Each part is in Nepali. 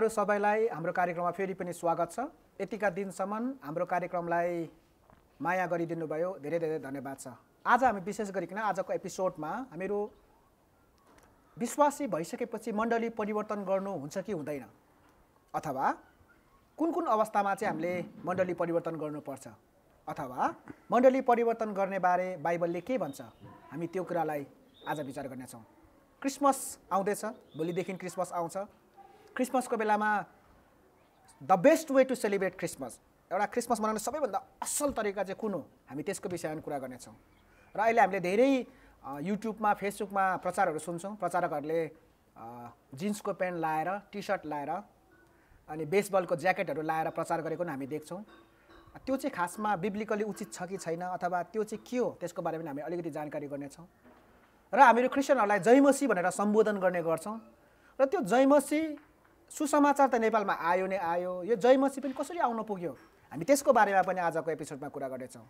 यहाँहरू सबैलाई हाम्रो कार्यक्रममा फेरि पनि स्वागत छ। यतिका दिनसम्म हाम्रो कार्यक्रमलाई माया गरिदिनु भयो, धेरै धेरै धन्यवाद छ। आज हामी विशेष गरिकन आजको एपिसोडमा हामीहरू विश्वासी भइसकेपछि मण्डली परिवर्तन गर्नु हुन्छ कि हुँदैन, अथवा कुन कुन अवस्थामा चाहिँ हामीले मण्डली परिवर्तन गर्नुपर्छ, अथवा मण्डली परिवर्तन गर्ने बारे बाइबलले के भन्छ, हामी त्यो कुरालाई आज विचार गर्नेछौँ। क्रिसमस आउँदैछ, भोलिदेखि क्रिसमस आउँछ। क्रिसमसको बेलामा the best way to celebrate Christmas, एउटा क्रिसमस मनाउने सबैभन्दा असल तरिका चाहिँ कुन हो, हामी त्यसको विषयमा कुरा गर्नेछौँ। र अहिले हामीले धेरै युट्युबमा फेसबुकमा प्रचारहरू सुन्छौँ। प्रचारकहरूले जिन्सको प्यान्ट लाएर, टी सर्ट लाएर अनि बेसबलको ज्याकेटहरू लाएर प्रचार गरेको पनि हामी देख्छौँ। त्यो चाहिँ खासमा बिब्लिकली उचित छ कि छैन, अथवा त्यो चाहिँ के हो, त्यसको बारेमा हामी अलिकति जानकारी गर्नेछौँ। र हामीहरू क्रिस्चियनहरूलाई जयमसी भनेर सम्बोधन गर्ने गर्छौँ। र त्यो जयमसी सुसमाचार त नेपालमा आयो नै आयो, यो जयमसी पनि कसरी आउन पुग्यो, हामी त्यसको बारेमा पनि आजको एपिसोडमा कुरा गर्नेछौँ।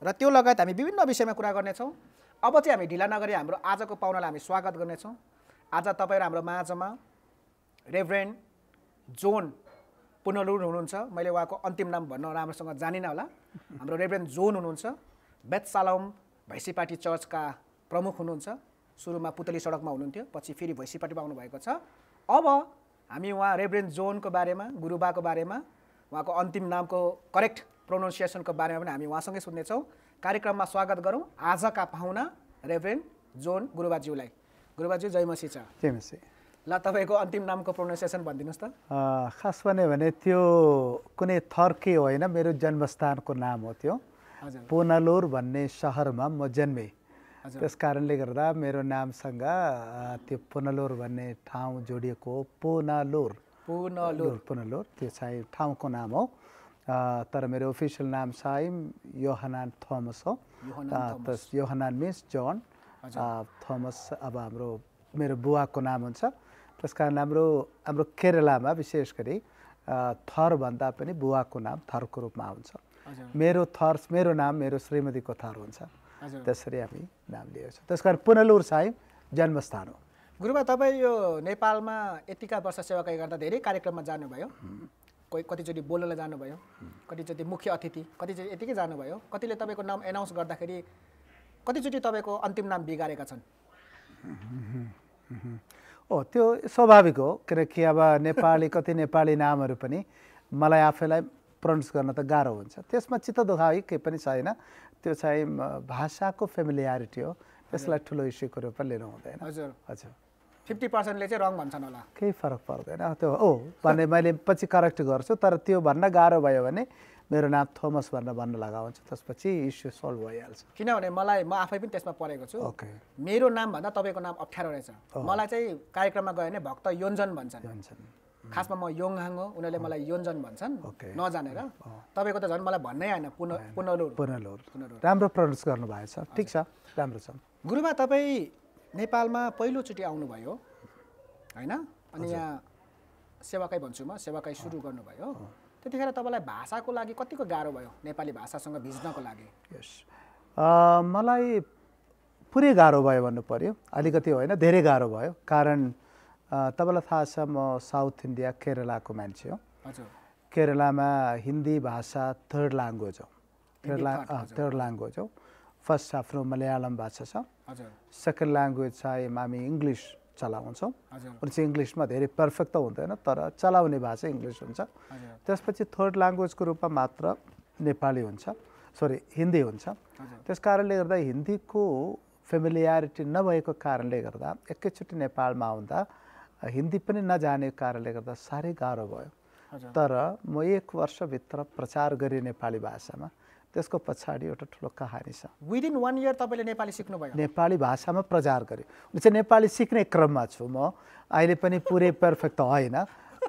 र त्यो लगायत हामी विभिन्न विषयमा कुरा गर्नेछौँ। अब चाहिँ हामी ढिला नगरी हाम्रो आजको पाहुनालाई हामी स्वागत गर्नेछौँ। आज तपाईँहरू हाम्रो माझमा रेभरेन्ड जोन पुनलुर हुनुहुन्छ। मैले उहाँको अन्तिम नाम भन्न राम्रोसँग जानिनँ होला। हाम्रो रेभरेन्ड जोन हुनुहुन्छ, बेथ सालोम भैँसीपाटी चर्चका प्रमुख हुनुहुन्छ। सुरुमा पुतली सडकमा हुनुहुन्थ्यो, पछि फेरि भैँसीपाटीमा आउनुभएको छ। अब हामी उहाँ रेभरेन्ड जोनको बारेमा, गुरुबाको बारेमा, उहाँको अन्तिम नामको करेक्ट प्रोनाउन्सिएसनको बारेमा पनि हामी उहाँसँगै सुन्नेछौँ। कार्यक्रममा स्वागत गरौँ आजका पाहुना रेभरेन्ड जोन गुरुबाज्यूलाई। गुरुबाज्यू जयमसी छ। जयमसी। ल, तपाईँको अन्तिम नामको प्रोनाउन्सिएसन भनिदिनुहोस् त। खास भने त्यो कुनै थर्के होइन, मेरो जन्मस्थानको नाम हो त्यो। पुनलुर भन्ने सहरमा म जन्मेँ। त्यस कारणले गर्दा मेरो नामसँग त्यो पुनलुर भन्ने ठाउँ जोडिएको हो। पुनलुर त्यो चाहिँ ठाउँको नाम हो। तर मेरो अफिसियल नाम चाहिँ योहनान थोमस हो। योहनान मिन्स जन, थोमस अब मेरो बुवाको नाम हुन्छ। त्यस कारण हाम्रो केरलामा विशेष गरी थर भन्दा पनि बुवाको नाम थरको रूपमा हुन्छ। मेरो नाम मेरो श्रीमतीको थर हुन्छ। त्यसरी हामी नाम लिएको छ। त्यस कारण पुनलुर चाहिँ जन्मस्थान हो। गुरुबा, तपाईँ यो नेपालमा यतिका वर्ष सेवाकाई गर्दा धेरै कार्यक्रममा जानुभयो। कतिचोटि बोल्नलाई जानुभयो, कतिचोटि मुख्य अतिथि, कतिचोटि यतिकै जानुभयो। कतिले तपाईँको नाम एनाउन्स गर्दाखेरि कतिचोटि तपाईँको अन्तिम नाम बिगारेका छन्। त्यो स्वाभाविक हो, किनकि अब कति नेपाली नामहरू पनि मलाई आफैलाई प्रोनाउन्स गर्न त गाह्रो हुन्छ। त्यसमा चित्त दुखाइ केही पनि छैन। त्यो चाहिँ भाषाको फेमिलियारिटी हो, त्यसलाई ठुलो इस्युको रूपमा लिनु हुँदैन। हजुर हजुर, 50%ले चाहिँ रङ भन्छन् होला, केही फरक पर्दैन त्यो भने मैले पछि करेक्ट गर्छु। तर त्यो भन्न गाह्रो भयो भने मेरो नाम थोमस भन्न लगाउँछु, त्यसपछि इस्यु सल्भ भइहाल्छ। किनभने म आफै पनि त्यसमा परेको छु। मेरो नाम भन्दा तपाईँको नाम अप्ठ्यारो रहेछ। मलाई चाहिँ कार्यक्रममा गयो भने भक्त योन्जन भन्छन्। खासमा म योङहाङ हो, उनीहरूले मलाई योन्जन भन्छन् नजानेर। तपाईँको त झन् मलाई भन्नै आएन। पुनलुर राम्रो प्रोनाउन्स गर्नु भएछ, ठिक छ, राम्रो छ। गुरुबा, तपाईँ नेपालमा पहिलोचोटि आउनुभयो होइन, अनि यहाँ सेवाकाई भन्छु म, सेवाकाई सुरु गर्नुभयो। त्यतिखेर तपाईँलाई भाषाको लागि कतिको गाह्रो भयो नेपाली भाषासँग भिज्नको लागि? मलाई पुरै गाह्रो भयो भन्नु पर्यो, अलिकति होइन, धेरै गाह्रो भयो। कारण तपाईँलाई थाहा छ म साउथ इन्डिया केरलाको मान्छे हो। केरलामा हिन्दी भाषा थर्ड ल्याङ्ग्वेज हो। थर्ड ल्याङ्ग्वेज हो। फर्स्ट आफ्नो मलयालम भाषा छ, सेकेन्ड ल्याङ्ग्वेज चाहिँ हामी इङ्ग्लिस चलाउँछौँ। अनि चाहिँ इङ्ग्लिसमा धेरै पर्फेक्ट त हुँदैन, तर चलाउने भाषा इङ्ग्लिस हुन्छ। त्यसपछि थर्ड ल्याङ्ग्वेजको रूपमा मात्र नेपाली हुन्छ, हिन्दी हुन्छ। त्यस कारणले गर्दा हिन्दीको फेमिलियारिटी नभएको कारणले गर्दा एकैचोटि नेपालमा आउँदा हिन्दी पनि नजाने कारणले गर्दा साह्रै गाह्रो भयो। तर म 1 वर्षभित्र प्रचार गरेँ नेपाली भाषामा। त्यसको पछाडि एउटा ठुलो कहानी छ। विदिन 1 इयर तपाईँले नेपाली सिक्नुभयो? नेपाली भाषामा प्रचार गरेँ। चाहिँ नेपाली सिक्ने क्रममा छु म, अहिले पनि पुरै पर्फेक्ट त होइन,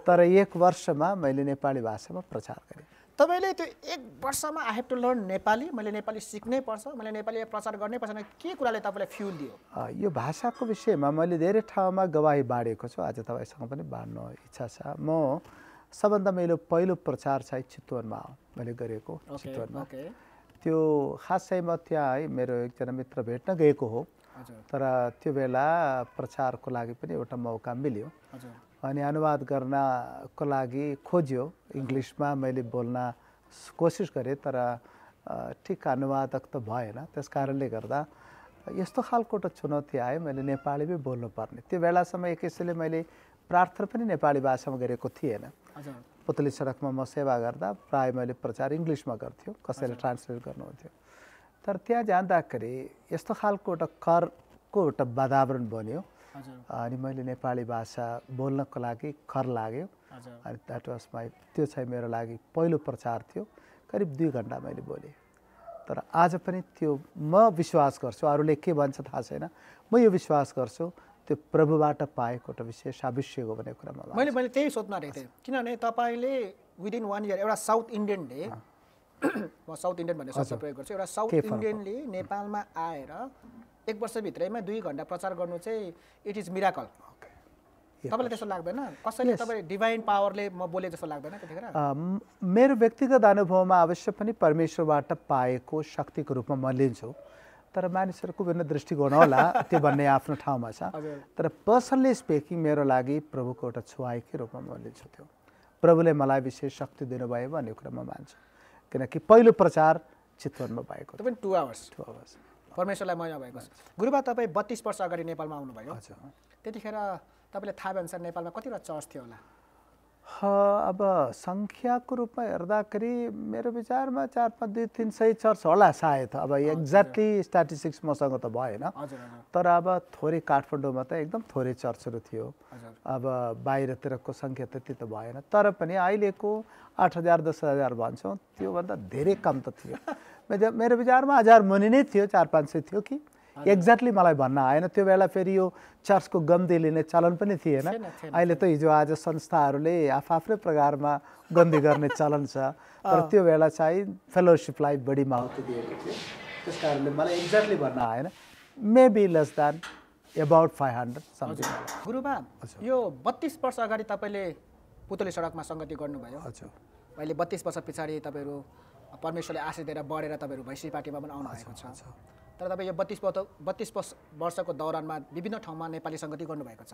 तर 1 वर्षमा मैले नेपाली भाषामा प्रचार गरेँ। तपाईँले त्यो 1 वर्षमा I have to learn Nepali, मैले नेपाली सिक्नै पर्छ, मैले नेपाली प्रचार गर्नै पर्छ, के कुराले तपाईँलाई फ्युल दियो? यो भाषाको विषयमा मैले धेरै ठाउँमा गवाही बाँडेको छु, आज तपाईँसँग पनि बाँड्नु इच्छा छ। म सबभन्दा मेरो पहिलो प्रचार चाहिँ चितवनमा हो, मैले गरेको चितवनमा। त्यो खास चाहिँ म त्यहाँ मेरो एकजना मित्र भेट्न गएको हो, तर त्यो बेला प्रचारको लागि पनि एउटा मौका मिल्यो। अनि अनुवाद गर्नको लागि खोज्यो इङ्ग्लिसमा मैले बोल्न कोसिस गरेँ तर ठिक अनुवादक त भएन त्यस कारणले गर्दा यस्तो खालको एउटा चुनौती आयो मैले नेपालीमै बोल्नुपर्ने त्यो बेलासम्म एक किसिमले मैले प्रार्थना पनि नेपाली भाषामा गरेको थिएन पुतली सडकमा म सेवा गर्दा प्राय मैले प्रचार इङ्ग्लिसमा गर्थ्यो कसैले ट्रान्सलेट गर्नुहुन्थ्यो तर त्यहाँ जाँदाखेरि यस्तो खालको एउटा करको एउटा वातावरण बन्यो अनि मैले नेपाली भाषा बोल्नको लागि कर लाग्यो अनि द्याट वाज माई त्यो चाहिँ मेरो लागि पहिलो प्रचार थियो करिब 2 घन्टा मैले बोलेँ तर आज पनि त्यो म विश्वास गर्छु अरूले के भन्छ थाहा छैन म यो विश्वास गर्छु त्यो प्रभुबाट पाएको एउटा विशेष आविष्य हो भन्ने कुरामा मैले त्यही सोध्न आँटेको थिएँ किनभने तपाईँले विदिन 1 इयर एउटा साउथ इन्डियनले म साउथ इन्डियन भन्ने शब्द प्रयोग गर्छु एउटा साउथ इन्डियनले नेपालमा आएर 1 वर्षभित्रैमा 2 घन्टा प्रचार गर्नु चाहिँ इट इज मिराकल तपाईँलाई त्यस्तो लाग्दैन कसैले तपाईँ डिभाइन पावरले म बोले जस्तो लाग्दैन त्यतिखेर मेरो व्यक्तिगत अनुभवमा अवश्य पनि परमेश्वरबाट पाएको शक्तिको रूपमा म लिन्छु तर मानिसहरूको विभिन्न दृष्टिकोण होला त्यो भन्ने आफ्नो ठाउँमा छ तर पर्सनली स्पिकिङ मेरो लागि प्रभुको एउटा छुवाईकै रूपमा म लिन्छु त्यो प्रभुले मलाई विशेष शक्ति दिनुभयो भन्ने कुरा म मान्छु किनकि पहिलो प्रचार चितवनमा भएको तपाईँ 2 आवर्स परमेश्वरलाई महिमा भएको छ गुरुबा तपाईँ 32 वर्ष अगाडि नेपालमा आउनुभयो त्यतिखेर तपाईँले थाहा भएअनुसार नेपालमा कतिवटा चर्च थियो होला अब सङ्ख्याको रूपमा हेर्दाखेरि मेरो विचारमा 4-5-2-300 चर्च होला सायद अब एक्ज्याक्टली स्ट्याटिस्टिक्स मसँग त भएन तर अब थोरै काठमाडौँमा त एकदम थोरै चर्चहरू थियो अब बाहिरतिरको सङ्ख्या त्यति त भएन तर पनि अहिलेको 8,000-10,000 भन्छौँ त्योभन्दा धेरै कम त थियो मेरो विचारमा 1000 मुनि नै थियो 400-500 थियो कि एक्ज्याक्टली मलाई भन्न आएन त्यो बेला फेरि यो चर्चको गन्दी लिने चलन पनि थिएन अहिले त हिजो आज संस्थाहरूले आफ्नै प्रकारमा गन्दी गर्ने चलन छ तर त्यो बेला चाहिँ फेलोसिपलाई बढी महत्त्व दिएको थियो त्यस कारणले मलाई एक्ज्याक्टली भन्न आएन maybe less than about 500 something गुरुबा यो 32 वर्ष अगाडि तपाईँले पुतली सडकमा सङ्गति गर्नुभयो हजुर अहिले 32 वर्ष पछाडि तपाईँहरू परमेश्वरले आशिष दिएर बढेर तपाईँहरू भैँसी पार्टीमा पनि आउनु भएको छ तर तपाईँ यो 32 वर्षको दौरानमा विभिन्न ठाउँमा नेपाली सङ्गति गर्नुभएको छ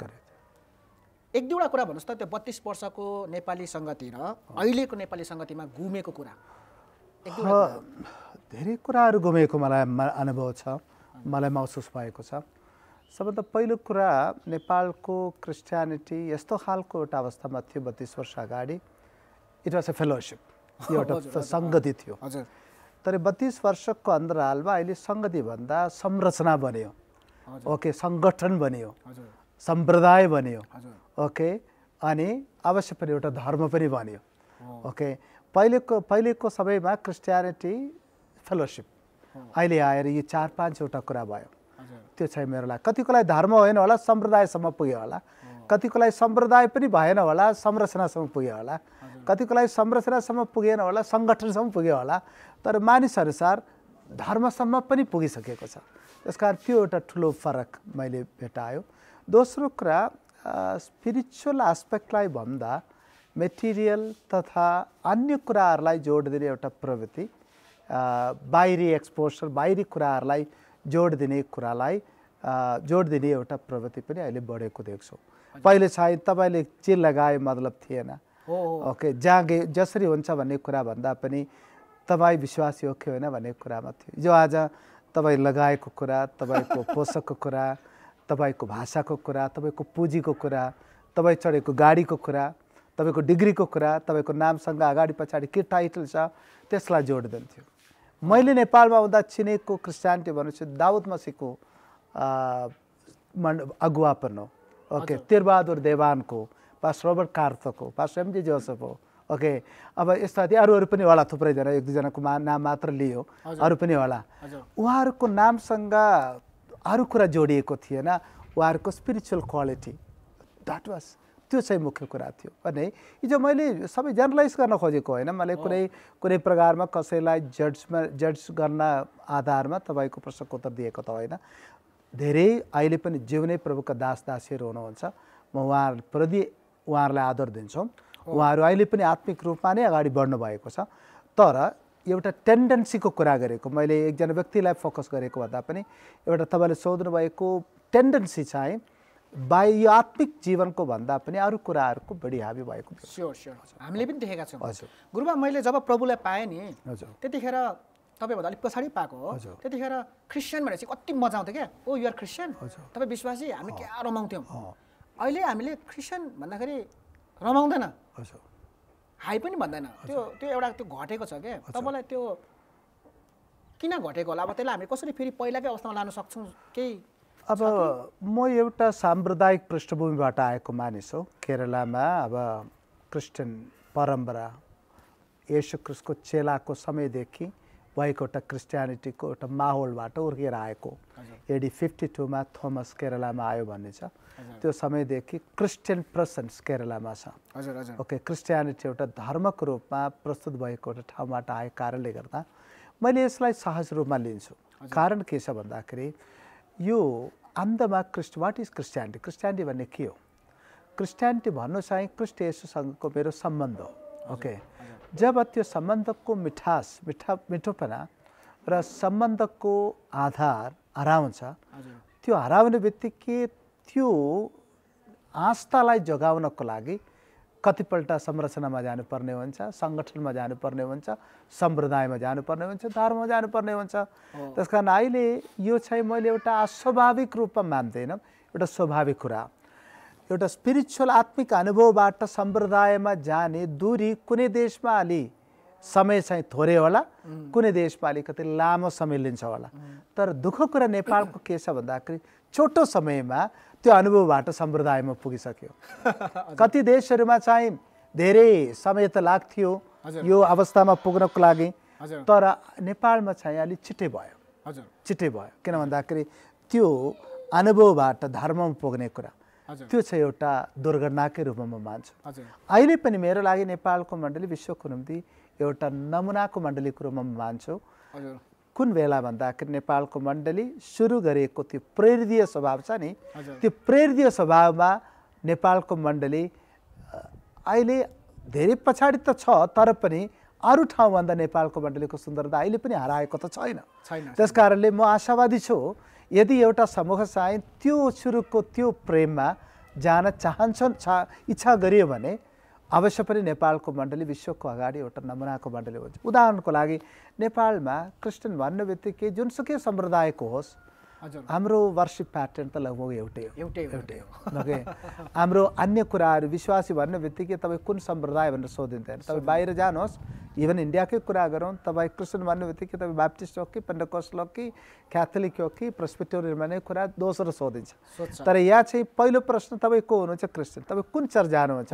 1-2वटा कुरा भन्नुहोस् त त्यो 32 वर्षको नेपाली सङ्गति र अहिलेको नेपाली सङ्गतिमा गुमेको कुरा धेरै कुराहरू गुमेको मलाई अनुभव छ मलाई महसुस भएको छ सबभन्दा पहिलो कुरा नेपालको क्रिस्चियनिटी यस्तो खालको एउटा अवस्थामा थियो 32 वर्ष अगाडि इट वाज अ फेलोसिप यो एउटा सङ्गति थियो तर 32 वर्षको अन्तरालमा अहिले सङ्गतिभन्दा संरचना बन्यो ओके सङ्गठन बन्यो सम्प्रदाय बन्यो ओके अनि अवश्य पनि एउटा धर्म पनि बन्यो ओके पहिलेको समयमा क्रिस्चियनिटी फेलोसिप अहिले आएर यो 4-5 वटा कुरा भयो त्यो चाहिँ मेरो लागि कतिकोलाई धर्म होइन होला सम्प्रदायसम्म पुग्यो होला कतिकोलाई सम्प्रदाय पनि भएन होला संरचनासम्म पुग्यो होला कतिकोलाई संरचनासम्म पुगेन होला सङ्गठनसम्म पुग्यो होला तर मानिसअनुसार धर्मसम्म पनि पुगिसकेको छ त्यसकारण त्यो एउटा ठुलो फरक मैले भेटायो दोस्रो कुरा स्पिरिचुअल एस्पेक्टलाई भन्दा मेटेरियल तथा अन्य कुराहरूलाई जोड दिने एउटा प्रवृत्ति बाहिरी एक्सपोजर बाहिरी कुराहरूलाई जोड दिने एउटा प्रवृत्ति पनि अहिले बढेको देख्छु पहिले चाहिँ तपाईँले चिल लगाए मतलब थिएन ओके जागे जसरी हुन्छ भन्ने कुरा भन्दा पनि तपाईँ विश्वास योग्य होइन भन्ने कुरामा थियो जो आज तपाईँ लगाएको कुरा तपाईँको पोसाकको कुरा तपाईँको भाषाको कुरा तपाईँको पुँजीको कुरा तपाईँ चढेको गाडीको कुरा तपाईँको डिग्रीको कुरा तपाईँको नामसँग अगाडि पछाडि के टाइटल छ त्यसलाई जोड दिन्थ्यो मैले नेपालमा हुँदा चिनेको क्रिस्चियनिटी भनेपछि दाउद मसीहको अगुवापन हो ओके तिरबहादुर देवानको पास्टर रोबर्ट कार्थको पास्टर एमजी जोसेफ हो ओके अब यस्ता अरू पनि होला थुप्रैजना 1-2जनाको नाम मात्र लियो अरू पनि होला उहाँहरूको नामसँग अरू कुरा जोडिएको थिएन उहाँहरूको स्पिरिचुअल क्वालिटी द्याट वाज त्यो चाहिँ मुख्य कुरा थियो भने हिजो मैले सबै जनरलाइज गर्न खोजेको होइन मैले कुनै प्रकारमा कसैलाई जज गर्न आधारमा तपाईँको प्रश्नको उत्तर दिएको त होइन धेरै अहिले पनि जिउने प्रभुका दासदासीहरू हुनुहुन्छ म उहाँहरूप्रति उहाँहरूलाई आदर दिन्छौँ उहाँहरू अहिले पनि आत्मिक रूपमा नै अगाडि बढ्नु भएको छ तर एउटा टेन्डेन्सीको कुरा गरेको मैले एकजना व्यक्तिलाई फोकस गरेको भन्दा पनि एउटा तपाईँले सोध्नु भएको टेन्डेन्सी चाहिँ यो आत्मिक जीवनको भन्दा पनि अरू कुराहरूको बढी हाबी भएको स्योर स्योर हामीले पनि देखेका छौँ। हजुर गुरुबा मैले जब प्रभुलाई पाएँ नि हजुर त्यतिखेर तपाईँभन्दा अलिक पछाडि पाएको हो त्यतिखेर क्रिस्चियन भनेपछि कति मजा आउँथ्यो क्या ओ युआर क्रिस्चियन तपाईँ विश्वासी हामी क्या रमाउँथ्यौँ। अहिले हामीले क्रिस्चियन भन्दाखेरि रमाउँदैन हजुर हाई पनि भन्दैन त्यो एउटा त्यो घटेको छ क्या तपाईँलाई त्यो किन घटेको होला अब त्यसलाई हामी कसरी फेरि पहिलाकै अवस्थामा लान सक्छौँ केही अब म एउटा साम्प्रदायिक पृष्ठभूमिबाट आएको मानिस हो केरलामा अब क्रिस्चियन परम्परा येशू ख्रिस्टको चेलाको समयदेखि भएको एउटा क्रिस्टियानिटीको एउटा माहौलबाट उर्किएर आएको एडी 52 थोमस केरलामा आयो भन्ने छ त्यो समयदेखि क्रिस्चियन प्रेजेन्स केरलामा छ हजुर हजुर ओके क्रिस्टियानिटी एउटा धर्मको रूपमा प्रस्तुत भएको एउटा ठाउँबाट आएको कारणले गर्दा मैले यसलाई सहज रूपमा लिन्छु कारण के छ भन्दाखेरि यो अन्तमा वाट इज क्रिस्टियानिटी क्रिस्टियानिटी भन्ने के हो क्रिस्टियानिटी भन्नु चाहिँ ख्रीष्ट येशूसँगको मेरो सम्बन्ध हो ओके जब त्यो सम्बन्धको मिठोपना र सम्बन्धको आधार हराउँछ त्यो हराउने बित्तिकै त्यो आस्थालाई जोगाउनको लागि कतिपल्ट संरचनामा जानुपर्ने हुन्छ सङ्गठनमा जानुपर्ने हुन्छ सम्प्रदायमा जानुपर्ने हुन्छ धर्ममा जानुपर्ने हुन्छ त्यसकारण अहिले यो चाहिँ मैले एउटा अस्वाभाविक रूपमा मान्दैन एउटा स्वाभाविक कुरा एउटा स्पिरिचुअल आत्मिक अनुभवबाट सम्प्रदायमा जाने दूरी कुनै देशमा अलि समय चाहिँ थोरै होला कुनै देशमा अलिकति लामो समय लिन्छ होला तर दुःखको कुरा नेपालको के छ भन्दाखेरि छोटो समयमा त्यो अनुभवबाट सम्प्रदायमा पुगिसक्यो कति देशहरूमा चाहिँ धेरै समय त लाग्थ्यो यो अवस्थामा पुग्नको लागि तर नेपालमा चाहिँ अलि छिट्टै भयो छिट्टै भयो किन भन्दाखेरि त्यो अनुभवबाट धर्ममा पुग्ने कुरा त्यो चाहिँ एउटा दुर्घटनाकै रूपमा म मान्छु अहिले पनि मेरो लागि नेपालको मण्डली विश्वको निम्ति एउटा नमुनाको मण्डलीको रूपमा म मान्छु कुन बेला भन्दाखेरि नेपालको मण्डली सुरु गरेको त्यो प्रेरितीय स्वभाव छ नि त्यो प्रेरितीय स्वभावमा नेपालको मण्डली अहिले धेरै पछाडि त छ तर पनि अरू ठाउँभन्दा नेपालको मण्डलीको सुन्दरता अहिले पनि हराएको त छैन त्यसकारणले म आशावादी छु यदि एउटा समूह चाहिँ त्यो सुरुको त्यो प्रेममा जान चाहन्छन् इच्छा गरियो भने अवश्य पनि नेपालको मण्डली विश्वको अगाडि एउटा नमुनाको मण्डली हुन्छ उदाहरणको लागि नेपालमा क्रिस्चियन भन्ने बित्तिकै जुनसुकै सम्प्रदायको होस् हाम्रो वर्शिप प्याटर्न त लगभग एउटै हो ओके हाम्रो अन्य कुराहरू विश्वासी भन्ने बित्तिकै तपाईँ कुन सम्प्रदाय भनेर सोधिँदैन तपाईँ बाहिर जानुहोस् इभन इन्डियाकै कुरा गरौँ तपाईँ क्रिस्चियन भन्ने बित्तिकै तपाईँ ब्याप्टिस्ट हो कि पेन्टेकोस्ट हो कि क्याथोलिक हो कि प्रेस्बिटेरियन भन्ने कुरा दोस्रो सोधिन्छ तर यहाँ चाहिँ पहिलो प्रश्न तपाईँ को हुनुहुन्छ क्रिस्चियन तपाईँ कुन चर्च जानुहुन्छ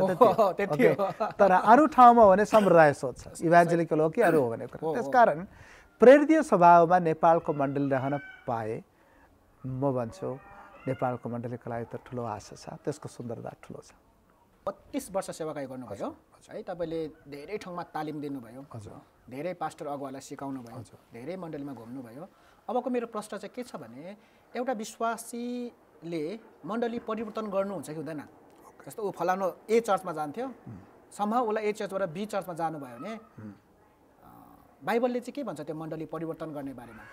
तर अरू ठाउँमा हो भने सम्प्रदाय सोध्छ इभान्जेलिकल हो कि अरू हो भने कुरा त्यसकारण प्रेरितीय स्वभावमा नेपालको मण्डली रहन पाए म भन्छु नेपालको मण्डलीको लागि त ठुलो आशा छ त्यसको सुन्दरता ठुलो छ 32 वर्ष सेवाकाई गर्नुभयो है तपाईँले धेरै ठाउँमा तालिम दिनुभयो धेरै पास्टर अगुवालाई सिकाउनु भयो धेरै मण्डलीमा घुम्नुभयो अबको मेरो प्रश्न चाहिँ के छ भने एउटा विश्वासीले मण्डली परिवर्तन गर्नुहुन्छ कि हुँदैन जस्तो ऊ फलानु ए चर्चमा जान्थ्यो सम्भव उसलाई ए चर्चबाट बी चर्चमा जानुभयो भने बाइबलले चाहिँ के भन्छ त्यो मण्डली परिवर्तन गर्ने बारेमा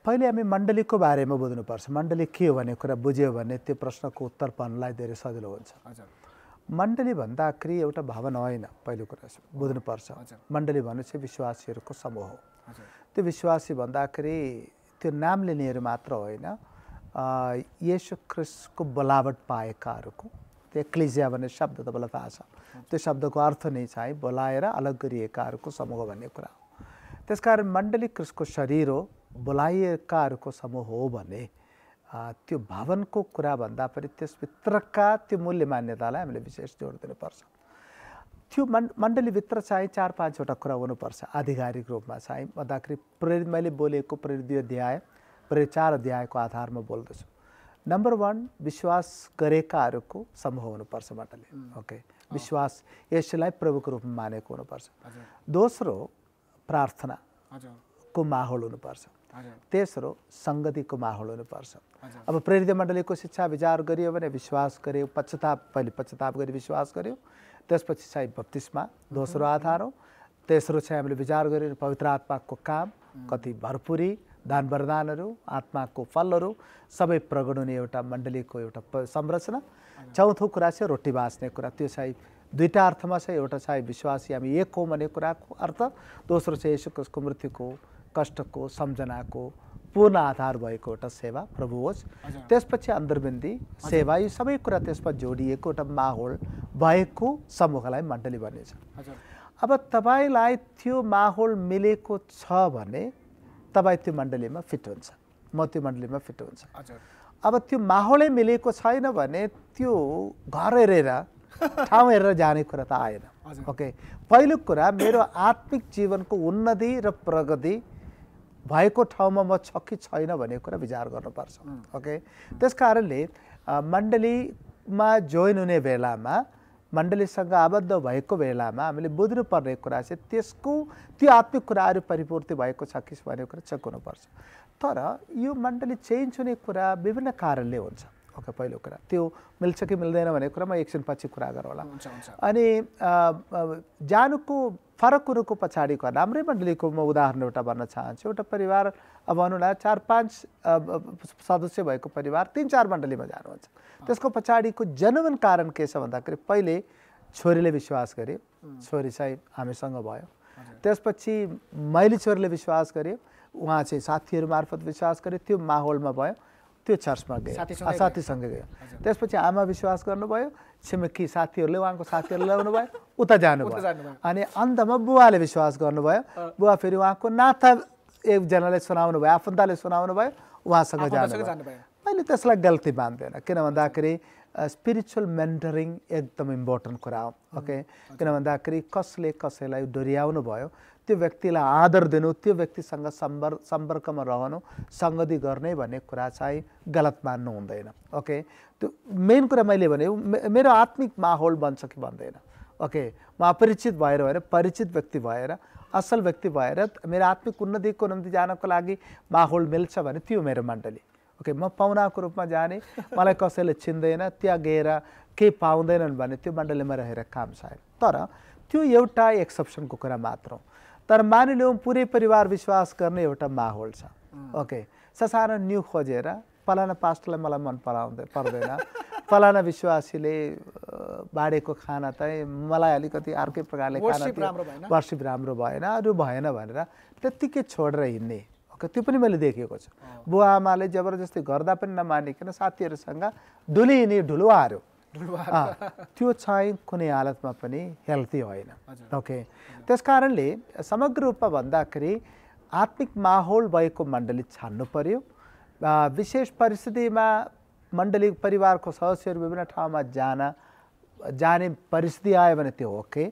पहिले हामी मण्डलीको बारेमा बुझ्नुपर्छ मण्डली के हो भन्ने कुरा बुझ्यो भने त्यो प्रश्नको उत्तर पाउनलाई धेरै सजिलो हुन्छ मण्डली भन्दाखेरि एउटा भवन होइन पहिलो कुरा बुझ्नुपर्छ मण्डली भन्नु चाहिँ विश्वासीहरूको समूह हो त्यो विश्वासी भन्दाखेरि त्यो नाम लिनेहरू मात्र होइन येशू ख्रीष्टको बोलावट पाएकाहरूको त्यो एक्लेसिया भन्ने शब्द तपाईँलाई थाहा छ त्यो शब्दको अर्थ नै चाहिँ बोलाएर अलग गरिएकाहरूको समूह भन्ने कुरा हो त्यसकारण मण्डली ख्रीष्टको शरीर हो बोलाइएकाहरूको समूह हो भने त्यो भवनको कुरा भन्दा पनि त्यसभित्रका त्यो मूल्य मान्यतालाई हामीले विशेष जोड दिनुपर्छ त्यो मण्डलीभित्र चाहिँ 4-5वटा कुरा हुनुपर्छ आधिकारिक रूपमा चाहिँ भन्दाखेरि मैले बोलेको प्रेरित 2 अध्याय प्रेरित 4 अध्यायको आधारमा बोल्दछु नम्बर 1 विश्वास गरेकाहरूको समूह हुनुपर्छ मण्डली ओके विश्वास यसलाई प्रभुको रूपमा मानेको हुनुपर्छ दोस्रो प्रार्थनाको माहौल हुनुपर्छ तेस्रो सङ्गतिको माहौल हुनुपर्छ अब प्रेरित मण्डलीको शिक्षा विचार गरियो भने विश्वास गर्यो पहिले पश्चाताप गरी विश्वास गर्यो त्यसपछि चाहिँ बप्तिस्मा दोस्रो आधार हो तेस्रो चाहिँ हामीले विचार गर्यो पवित्र आत्माको काम कति भरपुरी दान वरदानहरू, आत्माको फलहरू सबै प्रकट हुने एउटा मण्डलीको एउटा संरचना। चौथो कुरा चाहिँ रोटी बाँच्ने कुरा, त्यो चाहिँ दुईटा अर्थमा छ। एउटा चाहिँ विश्वासी हामी एक हौँ भन्ने कुराको अर्थ, दोस्रो चाहिँ येशू ख्रीष्टको मृत्युको कष्टको सम्झनाको पूर्ण आधार भएको एउटा सेवा प्रभु होस्। त्यसपछि अन्तर्बिन्दी सेवा, यी सबै कुरा त्यसमा जोडिएको एउटा माहौल भएको समूहलाई मण्डली भनिन्छ। अब तपाईँलाई त्यो माहौल मिलेको छ भने तपाईँ त्यो मण्डलीमा फिट हुन्छ, म त्यो मण्डलीमा फिट हुन्छ। अब त्यो माहौलै मिलेको छैन भने त्यो घर हेरेर ठाउँ हेरेर जाने कुरा त आएन। ओके, पहिलो कुरा मेरो आत्मिक जीवनको उन्नति र प्रगति भएको ठाउँमा म छ कि छैन भन्ने कुरा विचार गर्नुपर्छ। ओके, त्यस कारणले मण्डलीमा जोइन हुने बेलामा, मण्डलीसँग आबद्ध भएको बेलामा हामीले बुझ्नुपर्ने कुरा चाहिँ त्यसको त्यो आत्मिक कुराहरू परिपूर्ति भएको छ कि भन्ने कुरा चेक हुनुपर्छ। तर यो मण्डली चेन्ज हुने कुरा विभिन्न कारणले हुन्छ। ओके, पहिलो कुरा त्यो मिल्छ कि मिल्दैन भन्ने कुरा म एकछिन पछि कुरा गरौँला। अनि जानुको फरक कुरोको पछाडिको राम्रै मण्डलीको म उदाहरण एउटा भन्न चाहन्छु। एउटा परिवार अब भनौँ न 4-5 सदस्य भएको परिवार 3-4 मण्डलीमा जानुहुन्छ। त्यसको पछाडिको जेन्युइन कारण के छ भन्दाखेरि पहिले छोरीले विश्वास गरे, छोरी चाहिँ हामीसँग भयो। त्यसपछि मैले छोरीले विश्वास गरेँ, उहाँ चाहिँ साथीहरू मार्फत विश्वास गरे, त्यो माहौलमा भयो, त्यो चर्चमा गयो, साथीसँग गयो। त्यसपछि आमा विश्वास गर्नुभयो, छिमेकी साथीहरूले उहाँको साथीहरू ल्याउनु भयो, उता जानुभयो। अनि अन्तमा बुवाले विश्वास गर्नुभयो, बुवा फेरि उहाँको नाता एकजनाले सुनाउनु भयो, आफन्तले सुनाउनु भयो, उहाँसँग जानुभयो। मैले त्यसलाई गल्ती मान्दैन, किन भन्दाखेरि स्पिरिचुअल मेन्टरिङ एकदम इम्पोर्टेन्ट कुरा हो। ओके, किन भन्दाखेरि कसले कसैलाई डोर्याउनु भयो, त्यो व्यक्तिलाई आदर दिनु, त्यो व्यक्तिसँग सम्पर्कमा रहनु, सङ्गति गर्ने भन्ने कुरा चाहिँ गलत मान्नु हुँदैन। ओके, त्यो मेन कुरा मैले भने मेरो आत्मिक माहौल बन्छ कि भन्दैन। ओके, म अपरिचित भएर होइन, परिचित व्यक्ति भएर, असल व्यक्ति भएर मेरो आत्मिक उन्नतिको निम्ति जानको लागि माहौल मिल्छ भने त्यो मेरो मण्डली। ओके, म पाहुनाको रूपमा जाने, मलाई कसैले चिन्दैन, त्यहाँ गएर केही पाउँदैनन् भने त्यो मण्डलीमा रहेर काम छैन। तर त्यो एउटा एक्सेप्सनको कुरा मात्र हो। तर मानिलिउँ पुरै परिवार विश्वास गर्ने एउटा माहौल छ। ओके, ससानो न्यू खोजेर फलाना पास्टरलाई मलाई मन पर्दैन, फलाना विश्वासीले बाँडेको खाना चाहिँ मलाई अलिकति अर्कै प्रकारले खाना, वर्षिप राम्रो भएन, अरू भएन भनेर त्यत्तिकै छोडेर हिँड्ने। ओके, त्यो पनि मैले देखेको छु। बुवा आमाले जबरजस्ती गर्दा पनि नमानिकन साथीहरूसँग डुलिने ढुलुवाहरू, त्यो चाहिँ कुनै हालतमा पनि हेल्थी होइन। ओके, त्यस कारणले समग्र रूपमा भन्दाखेरि आत्मिक माहौल भएको मण्डली छान्नु पर्यो। विशेष परिस्थितिमा मण्डली परिवारको सदस्यहरू विभिन्न ठाउँमा जाने परिस्थिति आयो भने त्यो ओके।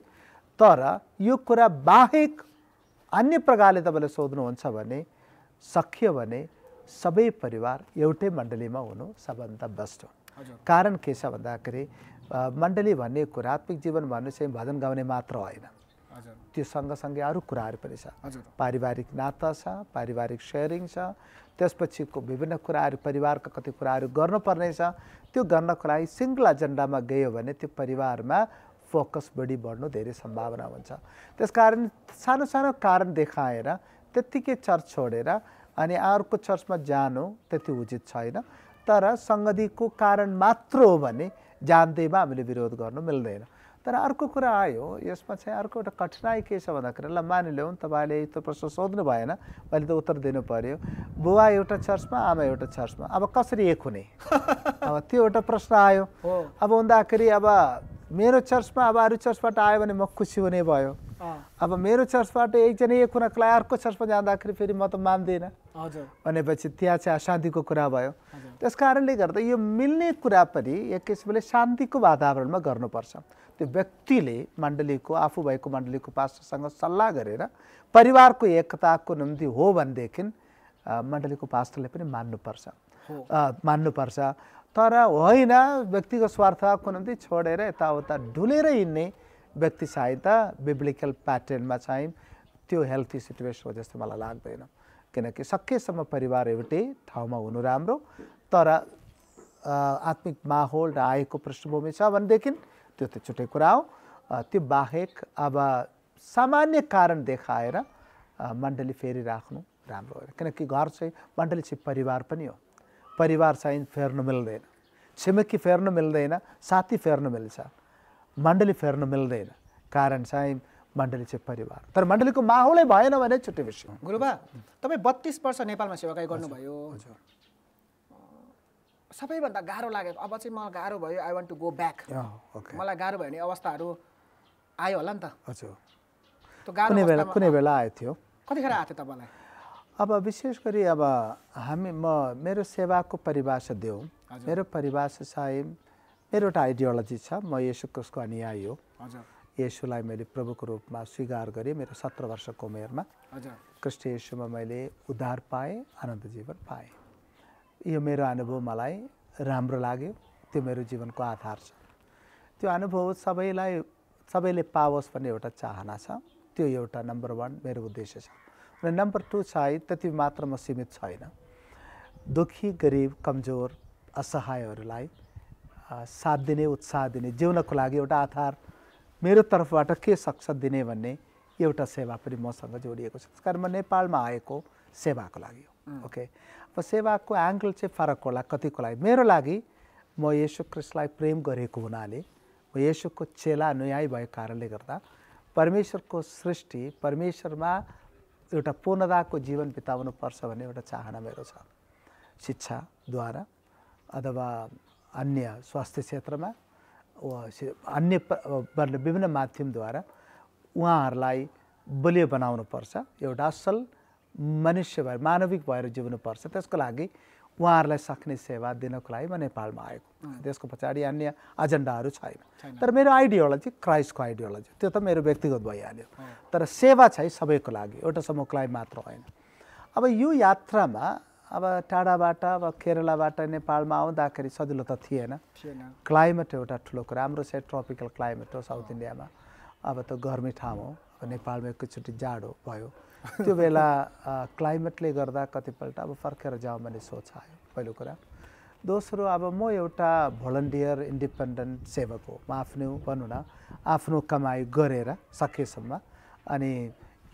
तर यो कुरा बाहेक अन्य प्रकारले तपाईँले सोध्नुहुन्छ भने सकियो भने सबै परिवार एउटै मण्डलीमा हुनु सबभन्दा बेस्ट हो। कारण के छ भन्दाखेरि मण्डली भन्ने कुरा, आत्मिक जीवन भन्ने चाहिँ भजन गाउने मात्र होइन, त्यो सँगसँगै अरू कुराहरू पनि छ। पारिवारिक नाता छ, पारिवारिक सेयरिङ छ, त्यसपछिको विभिन्न कुराहरू, परिवारका कति कुराहरू गर्नुपर्ने छ। त्यो गर्नको लागि सिङ्गल एजेन्डामा गयो भने त्यो परिवारमा फोकस बढ्नु धेरै सम्भावना हुन्छ। त्यसकारण सानो सानो कारण देखाएर त्यत्तिकै चर्च छोडेर अनि अर्को चर्चमा जानु त्यति उचित छैन। तर सङ्गतिको कारण मात्र हो भने जान्दैमा हामीले विरोध गर्नु मिल्दैन। तर अर्को कुरा आयो, यसमा चाहिँ अर्को एउटा कठिनाइ के छ भन्दाखेरि, ल मानिलिउँ तपाईँले त्यो प्रश्न सोध्नु भएन, मैले त उत्तर दिनु पर्यो। बुवा एउटा चर्चमा, आमा एउटा चर्चमा, अब कसरी एक हुने? अब त्यो एउटा प्रश्न आयो। अब हुँदाखेरि अब मेरो चर्चमा अब अरू चर्चबाट आयो भने म खुसी हुने भयो। अब मेरो चर्चबाट एकजना एक हुनको लागि अर्को चर्चमा जाँदाखेरि फेरि म त मान्दिनँ भनेपछि त्यहाँ चाहिँ अशान्तिको कुरा भयो। त्यस कारणले गर्दा यो मिल्ने कुरा पनि एक किसिमले शान्तिको वातावरणमा गर्नुपर्छ। त्यो व्यक्तिले मण्डलीको, आफू भएको मण्डलीको पास्टरसँग सल्लाह गरेर परिवारको एकताको निम्ति हो भनेदेखि मण्डलीको पास्टरले पनि मान्नुपर्छ। तर होइन व्यक्तिगत स्वार्थको निम्ति छोडेर यताउता ढुलेर हिँड्ने व्यक्ति चाहिँ त बिब्लिकल प्याटर्नमा चाहिँ त्यो हेल्थी सिचुएसन हो जस्तो मलाई लाग्दैन। किनकि सकेसम्म परिवार एउटै ठाउँमा हुनु राम्रो। तर आत्मिक माहौल र आएको पृष्ठभूमि छ भनेदेखि त्यो त छुट्टै कुरा हो। त्यो बाहेक अब सामान्य कारण देखाएर मण्डली फेरि राख्नु राम्रो होइन, किनकि घर चाहिँ मण्डली चाहिँ परिवार पनि हो। परिवार चाहिँ फेर्नु मिल्दैन, छिमेकी फेर्नु मिल्दैन, साथी फेर्नु मिल्छ, मण्डली फेर्नु मिल्दैन। कारण चाहिँ मण्डली चाहिँ परिवार, तर मण्डलीको माहौलै भएन भने छुट्टै विषय। गुरुबा, तपाईँ 32 वर्ष नेपालमा सेवाकाई गर्नुभयो, सबैभन्दा गाह्रो लागेको अब चाहिँ मलाई गाह्रो भयो, I want to go back, मलाई गाह्रो भयो भने अवस्थाहरू आयो होला नि त? हजुर, त्यो गाह्रो कुनै बेला आयो थियो। कतिखेर आएको थियो तपाईँलाई? अब विशेष गरी अब मेरो सेवाको परिभाषा देऊ। मेरो परिभाषा चाहिँ मेरो एउटा आइडियोलोजी छ, म येशू क्रिस्टको अनुयायी हो। येशूलाई मैले प्रभुको रूपमा स्वीकार गरेँ मेरो 17 वर्षको उमेरमा। क्रिस्ट येशूमा मैले उद्धार पाएँ, आनन्द जीवन पाएँ। यो मेरो अनुभव मलाई राम्रो लाग्यो, त्यो मेरो जीवनको आधार छ। त्यो अनुभव सबैले पाओस् भन्ने एउटा चाहना छ, त्यो एउटा नम्बर 1 मेरो उद्देश्य छ। र नम्बर 2 चाहिँ त्यति मात्र म सीमित छैन, दुखी, गरिब, कमजोर, असहायहरूलाई साथ दिने, उत्साह दिने, जिउनको लागि एउटा आधार मेरो तर्फबाट के सक्छ दिने भन्ने एउटा सेवा पनि मसँग जोडिएको छ। कारण म नेपालमा आएको सेवाको लागि हो। ओके, अब सेवाको एङ्गल चाहिँ फरक होला कतिको लागि। मेरो लागि म येशू क्रिस्टलाई प्रेम गरेको हुनाले, म येशूको चेला अनुयायी भएको कारणले गर्दा परमेश्वरको सृष्टि, परमेश्वरमा एउटा पूर्णताको जीवन बिताउनु पर्छ भन्ने एउटा चाहना मेरो छ। शिक्षाद्वारा अथवा अन्य स्वास्थ्य क्षेत्रमा अन्य विभिन्न माध्यमद्वारा उहाँहरूलाई बलियो बनाउनुपर्छ, एउटा असल मनुष्य भएर मानविक भएर जिउनुपर्छ। त्यसको लागि उहाँहरूलाई सक्ने सेवा दिनको लागि म नेपालमा आएको। त्यसको पछाडि अन्य एजेन्डाहरू छैन। तर मेरो आइडियोलोजी क्राइस्टको आइडियोलोजी, त्यो त मेरो व्यक्तिगत भइहाल्यो। तर सेवा चाहिँ सबैको लागि, एउटा समूहको लागि मात्र होइन। अब यो यात्रामा अब टाढाबाट, अब केरलाबाट नेपालमा आउँदाखेरि सजिलो त थिएन। क्लाइमेट एउटा ठुलो कुरा, हाम्रो चाहिँ ट्रपिकल क्लाइमेट हो साउथ इन्डियामा। अब त गर्मी ठाउँ हो, अब नेपालमा एकैचोटि जाडो भयो। त्यो बेला क्लाइमेटले गर्दा कतिपल्ट अब फर्केर जाउँ भन्ने सोच आयो, पहिलो कुरा। दोस्रो, अब म एउटा भोलन्टियर इन्डिपेन्डेन्ट सेवक हो। म आफ्नो भनौँ न आफ्नो कमाइ गरेर सकेसम्म अनि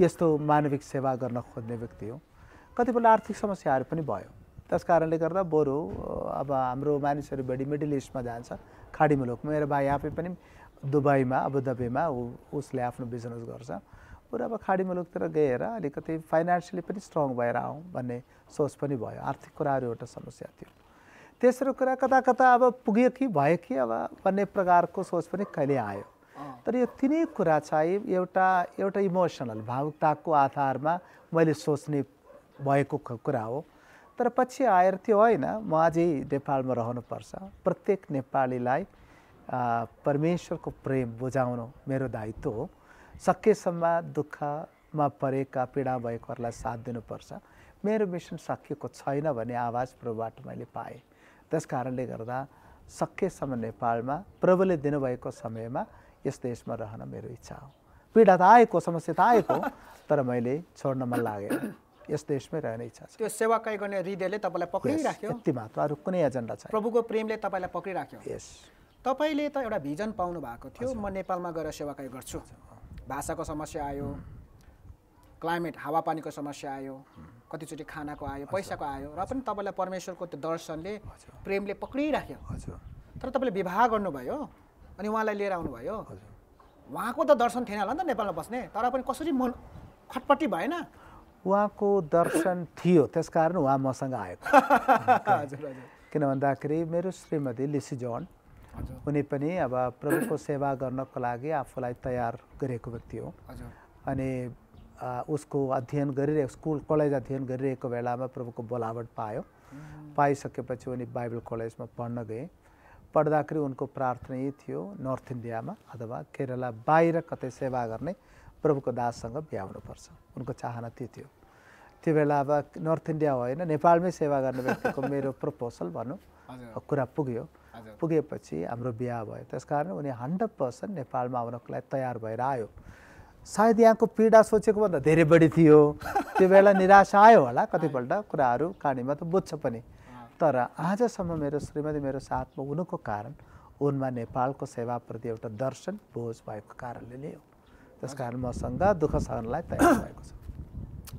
यस्तो मानविक सेवा गर्न खोज्ने व्यक्ति हो। कतिपल्ट आर्थिक समस्याहरू पनि भयो, त्यस कारणले गर्दा बरु अब हाम्रो मानिसहरू बढी मिडल इस्टमा जान्छ, खाडी मुलुकमा। मेरो भाइ आफै पनि दुबईमा, अबुधाबीमा उसले आफ्नो बिजनेस गर्छ। पुरा अब खाडी मुलुकतिर गएर अलिकति फाइनेन्सियली पनि स्ट्रङ भएर आउँ भन्ने सोच पनि भयो। आर्थिक कुराहरू एउटा समस्या थियो। तेस्रो कुरा, कता कता अब पुग्यो कि भयो कि अब भन्ने प्रकारको सोच पनि कहिले आयो। तर यो तिनै कुरा चाहिँ एउटा इमोसनल भावुकताको आधारमा मैले सोच्ने भएको कुरा हो। तर पछि आएर त्यो होइन, म अझै नेपालमा रहनुपर्छ। प्रत्येक नेपालीलाई परमेश्वरको प्रेम बुझाउनु मेरो दायित्व हो। सकेसम्म दुःखमा परेका, पीडा भएकोहरूलाई साथ दिनुपर्छ। मेरो मिसन सकिएको छैन भन्ने आवाज प्रभुबाट मैले पाएँ। त्यस कारणले गर्दा सकेसम्म नेपालमा प्रभुले दिनुभएको समयमा यस देशमा रहन मेरो इच्छा हो। पीडा त आएको, समस्या त आएको, तर मैले छोड्न मन लागेन। यस देशमै रहने इच्छा छ। त्यो सेवाकाई गर्ने हृदयले तपाईँलाई पक्रिराख्यो, यति मात्र, अरू कुनै एजेन्डा छैन। प्रभुको प्रेमले तपाईँलाई पक्रिराख्यो। यस, तपाईँले त एउटा भिजन पाउनु भएको थियो, म नेपालमा गएर सेवाकाई गर्छु। भाषाको समस्या आयो, क्लाइमेट हावापानीको समस्या आयो, कतिचोटि खानाको आयो, पैसाको आयो, र पनि तपाईँलाई परमेश्वरको त्यो दर्शनले, प्रेमले पक्रिराख्यो। तर तपाईँले विवाह गर्नुभयो अनि उहाँलाई लिएर आउनुभयो। उहाँको त दर्शन थिएन होला नि त नेपालमा बस्ने, तर पनि कसरी मन खटपट्टि भएन? उहाँको दर्शन थियो, त्यसकारण उहाँ मसँग आएको। किन भन्दाखेरि मेरो श्रीमती लिसी जोन, उनी पनि अब प्रभुको सेवा गर्नको लागि आफूलाई तयार गरेको व्यक्ति हो। अनि उसको अध्ययन गरिरहेको, स्कुल कलेज अध्ययन गरिरहेको बेलामा प्रभुको बोलावट पायो। पाइसकेपछि उनी बाइबल कलेजमा पढ्न गए। पढ्दाखेरि उनको प्रार्थना यही थियो, नर्थ इन्डियामा अथवा केरला बाहिर कतै सेवा गर्ने प्रभुको दाससँग भ्याउनुपर्छ। उनको चाहना त्यो थियो। त्यो बेला अब नर्थ इन्डिया होइन, नेपालमै सेवा गर्ने व्यक्तिको मेरो प्रपोजल भनौँ कुरा पुग्यो। पुगेपछि हाम्रो बिहा भयो। त्यसकारण उनी 100% नेपालमा आउनको लागि तयार भएर आयो। सायद यहाँको पीडा सोचेको भन्दा धेरै बढी थियो। त्यो बेला निराशा आयो होला, कतिपल्ट कुराहरू कहानीमा त बुझ्छ पनि। तर आजसम्म मेरो श्रीमती मेरो साथमा हुनुको कारण उनमा नेपालको सेवाप्रति एउटा दर्शन बोझ भएको कारणले नै हो। त्यसकारण मसँग दुःख सहनलाई तयार भएको छ।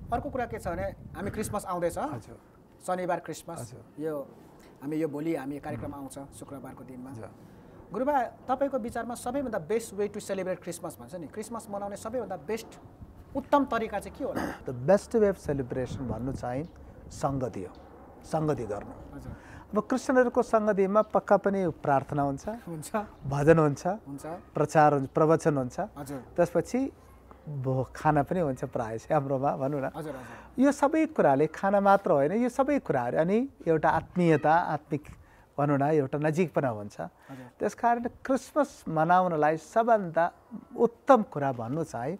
अर्को कुरा के छ भने हामी क्रिसमस आउँदैछ, हजुर शनिबार क्रिसमस, यो भोलि हामी कार्यक्रम आउँछ शुक्रबारको दिनमा। गुरुबा तपाईँको विचारमा सबैभन्दा best way to celebrate Christmas भन्छ नि, क्रिसमस मनाउने सबैभन्दा बेस्ट उत्तम तरिका चाहिँ के होला? The best way of celebration भन्नु चाहिँ सङ्गति हो, सङ्गति गर्नु। अब क्रिस्चियनहरूको सङ्गतिमा पक्का पनि प्रार्थना हुन्छ, भजन हुन्छ, प्रचार हुन्छ, प्रवचन हुन्छ, त्यसपछि खाना पनि हुन्छ प्रायः चाहिँ हाम्रोमा भनौँ न। यो सबै कुराले खाना मात्र होइन, यो सबै कुराहरू अनि एउटा आत्मीयता, आत्मिक भनौँ न एउटा नजिकपना हुन्छ। त्यसकारण क्रिसमस मनाउनलाई सबभन्दा उत्तम कुरा भन्नु चाहिँ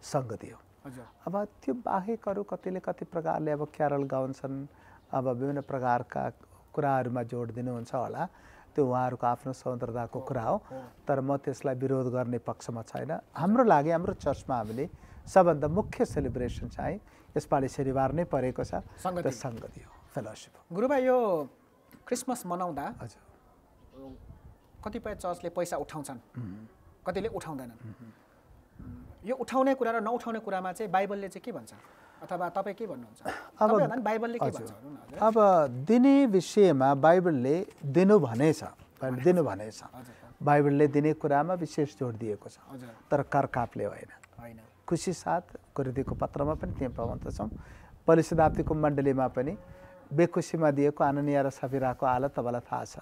सङ्गति हो। अब त्यो बाहेक अरू कतिले कति प्रकारले अब क्यारल गाउँछन्, अब विभिन्न प्रकारका कुराहरूमा जोड दिनुहुन्छ होला, त्यो उहाँहरूको आफ्नो स्वतन्त्रताको कुरा हो, तर म त्यसलाई विरोध गर्ने पक्षमा छैन। हाम्रो लागि हाम्रो चर्चमा हामीले सबभन्दा मुख्य सेलिब्रेसन चाहिँ यसपालि शनिबार नै परेको छ, त्यो सङ्गति हो, फेलोसिप हो। गुरुबा यो क्रिसमस मनाउँदा हजुर कतिपय चर्चले पैसा उठाउँछन्, कतिले उठाउँदैनन्। यो उठाउने कुरा र नउठाउने कुरामा चाहिँ बाइबलले चाहिँ के भन्छ, अथवा तपाईँ के भन्नुहुन्छ? अब बाइबलले के भन्छ? अब दिने विषयमा बाइबलले दिनु भनेछ, बाइबलले दिने कुरामा विशेष जोड दिएको छ, तर करकापले होइन। खुसी साथ कोरिन्थीको पत्रमा पनि त्यहाँ पाउँदछौँ, पहिलो शताब्दीको मण्डलीमा पनि बेखुसीमा दिएको अननिया र सफिराको हालत तपाईँलाई थाहा छ,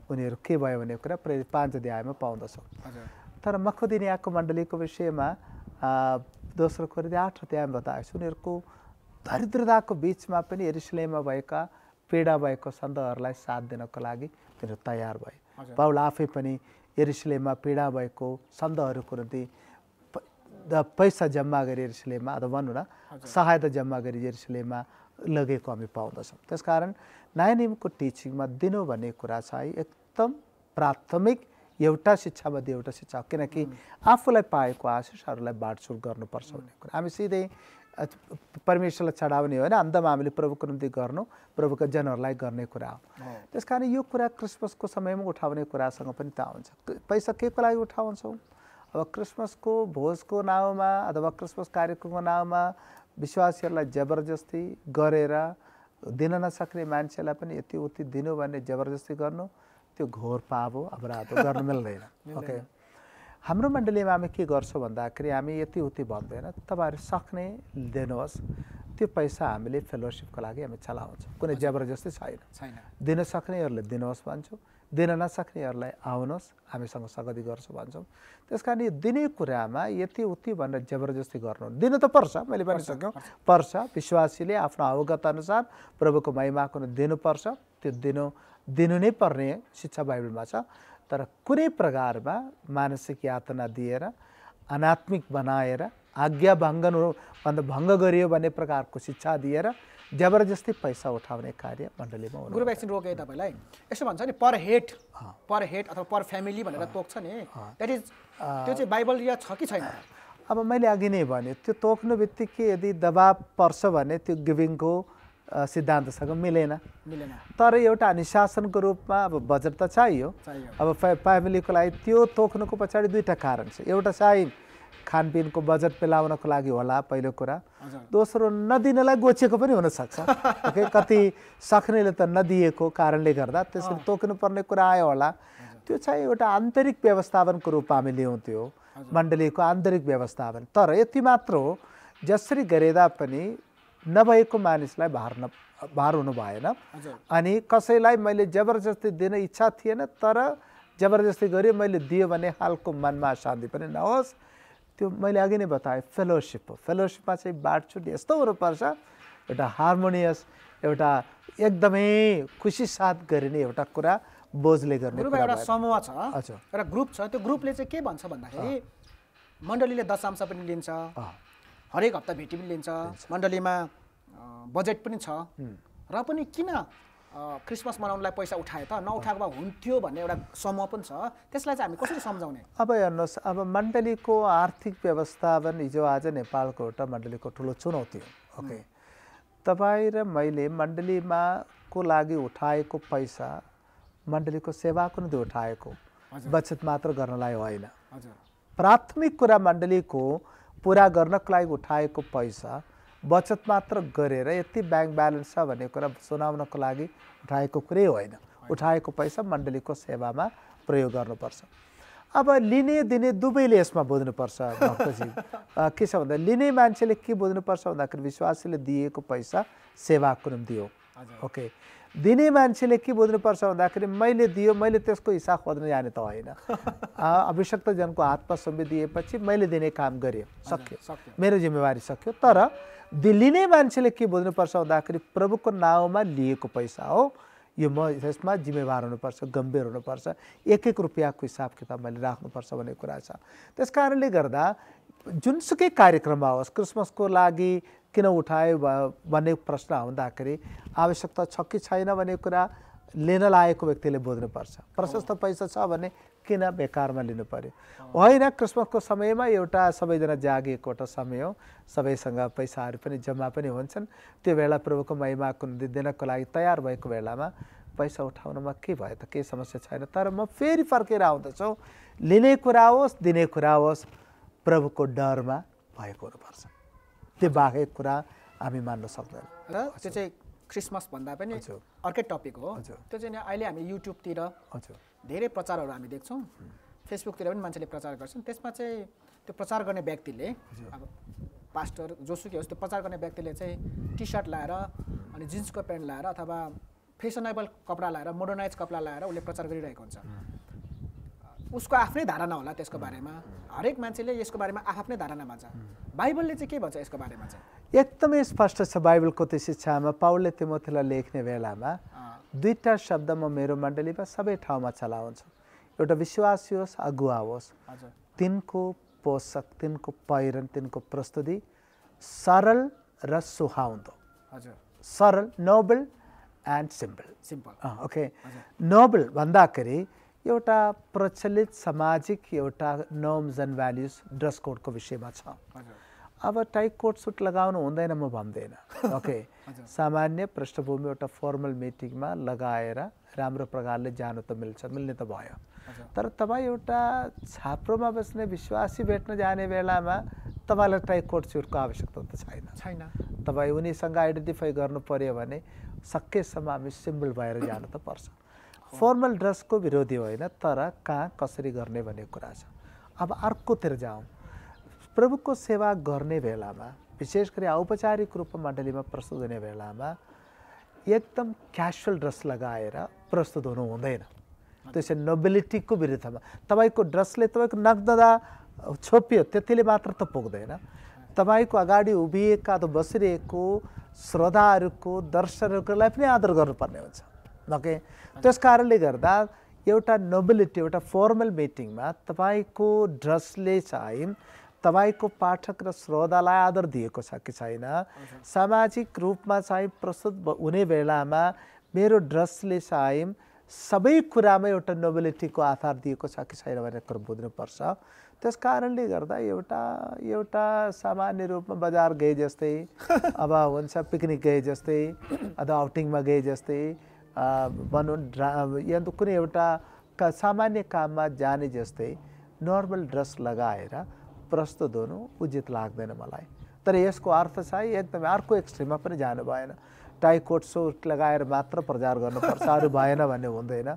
उनीहरू के भयो भन्ने कुरा प्रेरित 5 अध्यायमा पाउँदछौँ। तर मक्केदोनियाको मण्डलीको विषयमा दोस्रो कोरिन्थी 8 अध्यायमा बताएको छ, उनीहरूको दरिद्रताको बिचमा पनि यरुशलेममा भएका पीडा भएको सन्तहरूलाई साथ दिनको लागि तिनीहरू तयार भए। पाउल आफै पनि यरुशलेममा पीडा भएको सन्तहरूको निम्ति पैसा जम्मा गरी यरुशलेममा अथवा भनौँ न सहायता जम्मा गरी यरुशलेममा लगेको हामी पाउँदछौँ। त्यसकारण नयाँ नियमको टिचिङमा दिनु भन्ने कुरा चाहिँ एकदम प्राथमिक एउटा शिक्षामध्ये एउटा शिक्षा हो, किनकि आफूलाई पाएको आशिषहरूलाई बाँडचुँड गर्नुपर्छ भन्ने कुरा। हामी सिधै परमेश्वरलाई चढाउने होइन, अन्तमा हामीले प्रभुको निम्ति गर्नु, प्रभुका जनहरूलाई गर्ने कुरा हो। त्यसकारण यो कुरा क्रिसमसको समयमा उठाउने कुरासँग पनि त हुन्छ। पैसा के को लागि उठाउँछौँ? अब क्रिसमसको भोजको नाउँमा अथवा क्रिसमस कार्यक्रमको नाउँमा विश्वासीहरूलाई जबरजस्ती गरेर दिन नसक्ने मान्छेलाई पनि यति उति दिनु भन्ने जबरजस्ती गर्नु, त्यो घोर पाप हो, अपराध हो, गर्न मिल्दैन। ओके, हाम्रो मण्डलीमा हामी के गर्छौँ भन्दाखेरि हामी यति उति भन्दैन, तपाईँहरू सक्ने दिनुहोस्, त्यो पैसा हामीले फेलोसिपको लागि हामी चलाउँछौँ, कुनै जबरजस्ती छैन। दिन सक्नेहरूले दिनुहोस् भन्छौँ, दिन नसक्नेहरूलाई आउनुहोस् हामीसँग सगती गर्छौँ भन्छौँ। त्यस कारण यो दिने कुरामा यति उति भनेर जबरजस्ती गर्नु दिन त पर्छ, मैले भनिसक्यो पर्छ। विश्वासीले आफ्नो अवगत अनुसार प्रभुको महिमाको दिनुपर्छ, त्यो दिनु नै पर्ने शिक्षा बाइबलमा छ। तर कुनै प्रकारमा मानसिक यातना दिएर अनात्मिक बनाएर आज्ञा भङ्ग गरियो भन्ने प्रकारको शिक्षा दिएर जबरजस्ती पैसा उठाउने कार्य मण्डलीमा हुनु। गुरुबा एकछिन रोके तपाईँलाई, यसो भन्छ नि पर हेड अथवा पर फ्यामिली भनेर तोक्छ नि, द्याट इज त्यो चाहिँ बाइबल या छ कि छैन? अब मैले अघि नै भने त्यो तोक्नु बित्तिकै यदि दबाब पर्छ भने त्यो गिभिङको सिद्धान्तसँग मिलेन। तर एउटा अनुशासनको रूपमा अब बजेट त चाहियो। अब फ्यामिलीको लागि त्यो तोक्नुको पछाडि दुईवटा कारण छ। एउटा चाहिँ खानपिनको बजेट मिलाउनको लागि होला पहिलो कुरा, दोस्रो नदिनलाई गोचेको पनि हुनसक्छ। ओके, कति सक्नेले त नदिएको कारणले गर्दा त्यसरी तोक्नुपर्ने कुरा आयो होला। त्यो चाहिँ एउटा आन्तरिक व्यवस्थापनको रूपमा हामी ल्याउँथ्यो, मण्डलीको आन्तरिक व्यवस्थापन। तर यति मात्र हो, जसरी गरेदा पनि नभएको मानिसलाई भार हुनु भएन। अनि कसैलाई मैले जबरजस्ती दिन इच्छा थिएन तर जबरजस्ती गरेँ मैले दियो भने हालको मनमा शान्ति पनि नहोस्। त्यो मैले अघि नै बताएँ फेलोसिप हो। फेलोसिपमा चाहिँ बाँडचुँड यस्तो हुनुपर्छ, एउटा हार्मोनियस, एउटा एकदमै खुसी साथ गरिने एउटा कुरा बोझले गर्ने कुरा। एउटा समूह छ, एउटा ग्रुप छ, त्यो ग्रुपले चाहिँ के भन्छ भन्दाखेरि मण्डलीले दशांश पनि लिन्छ, हरेक हप्ता भेटी पनि लिन्छ, मण्डलीमा बजेट पनि छ, र पनि किन क्रिसमस मनाउनलाई पैसा उठाए त, नउठाएको भए हुन्थ्यो भन्ने एउटा समूह पनि छ। त्यसलाई चाहिँ हामी कसरी सम्झाउने? अब हेर्नुहोस्, अब मण्डलीको आर्थिक व्यवस्थापन हिजो आज नेपालको एउटा मण्डलीको ठुलो चुनौती हो। ओके, तपाईँ र मैले मण्डलीमा को लागि उठाएको पैसा मण्डलीको सेवाको निम्ति उठाएको, बचत मात्र गर्नलाई होइन। प्राथमिक कुरा मण्डलीको पुरा गर्नको लागि उठाएको पैसा बचत मात्र गरेर यति ब्याङ्क ब्यालेन्स छ भन्ने कुरा सुनाउनको लागि उठाएको कुरै होइन। उठाएको पैसा मण्डलीको सेवामा प्रयोग गर्नुपर्छ। अब लिने दिने दुवैले यसमा बुझ्नुपर्छ भक्तजी। के छ भन्दा लिने मान्छेले के बुझ्नुपर्छ भन्दाखेरि विश्वासीले दिएको पैसा सेवाको निम्ति हो। ओके, दिने मान्छेले के बुझ्नुपर्छ भन्दाखेरि मैले दियो, मैले त्यसको हिसाब खोज्न जाने त होइन। आवश्यकता जनको हातमा सुम्पी दिएपछि मैले दिने काम गरेँ, सक्यो, मेरो जिम्मेवारी सक्यो। तर लिने मान्छेले के बुझ्नुपर्छ भन्दाखेरि प्रभुको नाउँमा लिएको पैसा हो, यो म यसमा जिम्मेवार हुनुपर्छ, गम्भीर हुनुपर्छ, एक एक रुपियाँको हिसाब किताब मैले राख्नुपर्छ भन्ने कुरा छ। त्यस कारणले गर्दा जुनसुकै कार्यक्रममा होस्, क्रिसमसको लागि किन उठायो भन्ने प्रश्न आउँदाखेरि आवश्यकता छ कि छैन भन्ने कुरा लिन लागेको व्यक्तिले बुझ्नुपर्छ। प्रशस्त पैसा छ भने किन बेकारमा लिनु पर्यो? होइन, क्रिसमसको समयमा एउटा सबैजना जागिएको एउटा समय हो, सबैसँग पैसाहरू पनि जम्मा पनि हुन्छन्। त्यो बेला प्रभुको महिमाको निम्ति दिनको लागि तयार भएको बेलामा पैसा उठाउनमा के भयो त? केही समस्या छैन। तर म फेरि फर्केर आउँदछु, लिने कुरा होस् दिने कुरा होस्, प्रभुको डरमा भएको हुनुपर्छ। त्यो बाहेक कुरा हामी मान्न सक्दैनौँ। र त्यो चाहिँ क्रिसमस भन्दा पनि अर्कै टपिक हो। त्यो चाहिँ अहिले हामी युट्युबतिर धेरै प्रचारहरू हामी देख्छौँ, फेसबुकतिर पनि मान्छेले प्रचार गर्छन्। त्यसमा चाहिँ त्यो प्रचार गर्ने व्यक्तिले, अब पास्टर जोसुकै होस्, त्यो प्रचार गर्ने व्यक्तिले चाहिँ टी सर्ट लाएर अनि जिन्सको प्यान्ट लाएर अथवा फेसनेबल कपडा लाएर, मोडर्नाइज कपडा लाएर उसले प्रचार गरिरहेको हुन्छ। उसको आफ्नै धारणा होला त्यसको बारेमा। हरेक मान्छेले यसको बारेमा आफ्नै धारणामा छ। बाइबलले चाहिँ के भन्छ यसको बारेमा चाहिँ? एकदमै स्पष्ट छ बाइबलको त्यो शिक्षामा। पाउलले तिमोथीलाई लेख्ने बेलामा दुईटा शब्द म मेरो मण्डलीमा सबै ठाउँमा चलाउँछु। एउटा विश्वासी होस्, अगुवा होस्, तिनको पोषक, तिनको पहिरन, तिनको प्रस्तुति सरल र सुहाउँदो। सरल, noble and simple. Okay, noble भन्दाखेरि एउटा प्रचलित सामाजिक एउटा नर्म्स एन्ड भ्याल्युज ड्रेस कोडको विषयमा छ। अब टाई कोट सुट लगाउनु हुँदैन म भन्दैन। ओके, सामान्य पृष्ठभूमि एउटा फर्मल मिटिङमा लगाएर राम्रो प्रकारले जानु त मिल्ने त भयो। तर तपाईँ एउटा छाप्रोमा बस्ने विश्वासी भेट्न जाने बेलामा तपाईँलाई टाई कोट सुटको आवश्यकता त छैन। तपाईँ उनीसँग आइडेन्टिफाई गर्नु पर्यो भने सकेसम्म हामी सिम्बल भएर जानु त पर्छ। फर्मल ड्रेसको विरोधी होइन, तर कहाँ कसरी गर्ने भन्ने कुरा छ। अब अर्कोतिर जाउँ, प्रभुको सेवा गर्ने बेलामा विशेष गरी औपचारिक रूपमा मण्डलीमा प्रस्तुत हुने बेलामा एकदम क्याजुअल ड्रेस लगाएर प्रस्तुत हुनु हुँदैन। त्यो चाहिँ नोबिलिटीको विरुद्धमा। तपाईँको ड्रेसले तपाईँको नग्नता छोपियो त्यतिले मात्र त पुग्दैन। तपाईँको अगाडि उभिएका अथवा बसिरहेको श्रोताहरूको, दर्शकहरूलाई पनि आदर गर्नुपर्ने हुन्छ। ओके, त्यस कारणले गर्दा एउटा नोबिलिटी, एउटा फर्मल मिटिङमा तपाईँको ड्रेसले चाहिँ तपाईँको पाठक र श्रोतालाई आदर दिएको छ कि छैन, सामाजिक रूपमा चाहिँ प्रस्तुत हुने बेलामा मेरो ड्रेसले चाहिँ सबै कुरामा एउटा नोबिलिटीको आधार दिएको छ कि छैन भनेर कुरो बुझ्नुपर्छ। त्यस कारणले गर्दा एउटा सामान्य रूपमा बजार गए जस्तै, अब हुन्छ पिकनिक गए जस्तै अथवा आउटिङमा गए जस्तै भनौँ, या त कुनै एउटा सामान्य काममा जाने जस्तै नर्मल ड्रेस लगाएर प्रस्तुत हुनु उचित लाग्दैन मलाई। तर यसको अर्थ चाहिँ एकदमै अर्को एक्सट्रिममा पनि जानु भएन। टाई कोट सुट लगाएर मात्र प्रचार गर्नुपर्छ, अरू भएन भन्ने हुँदैन,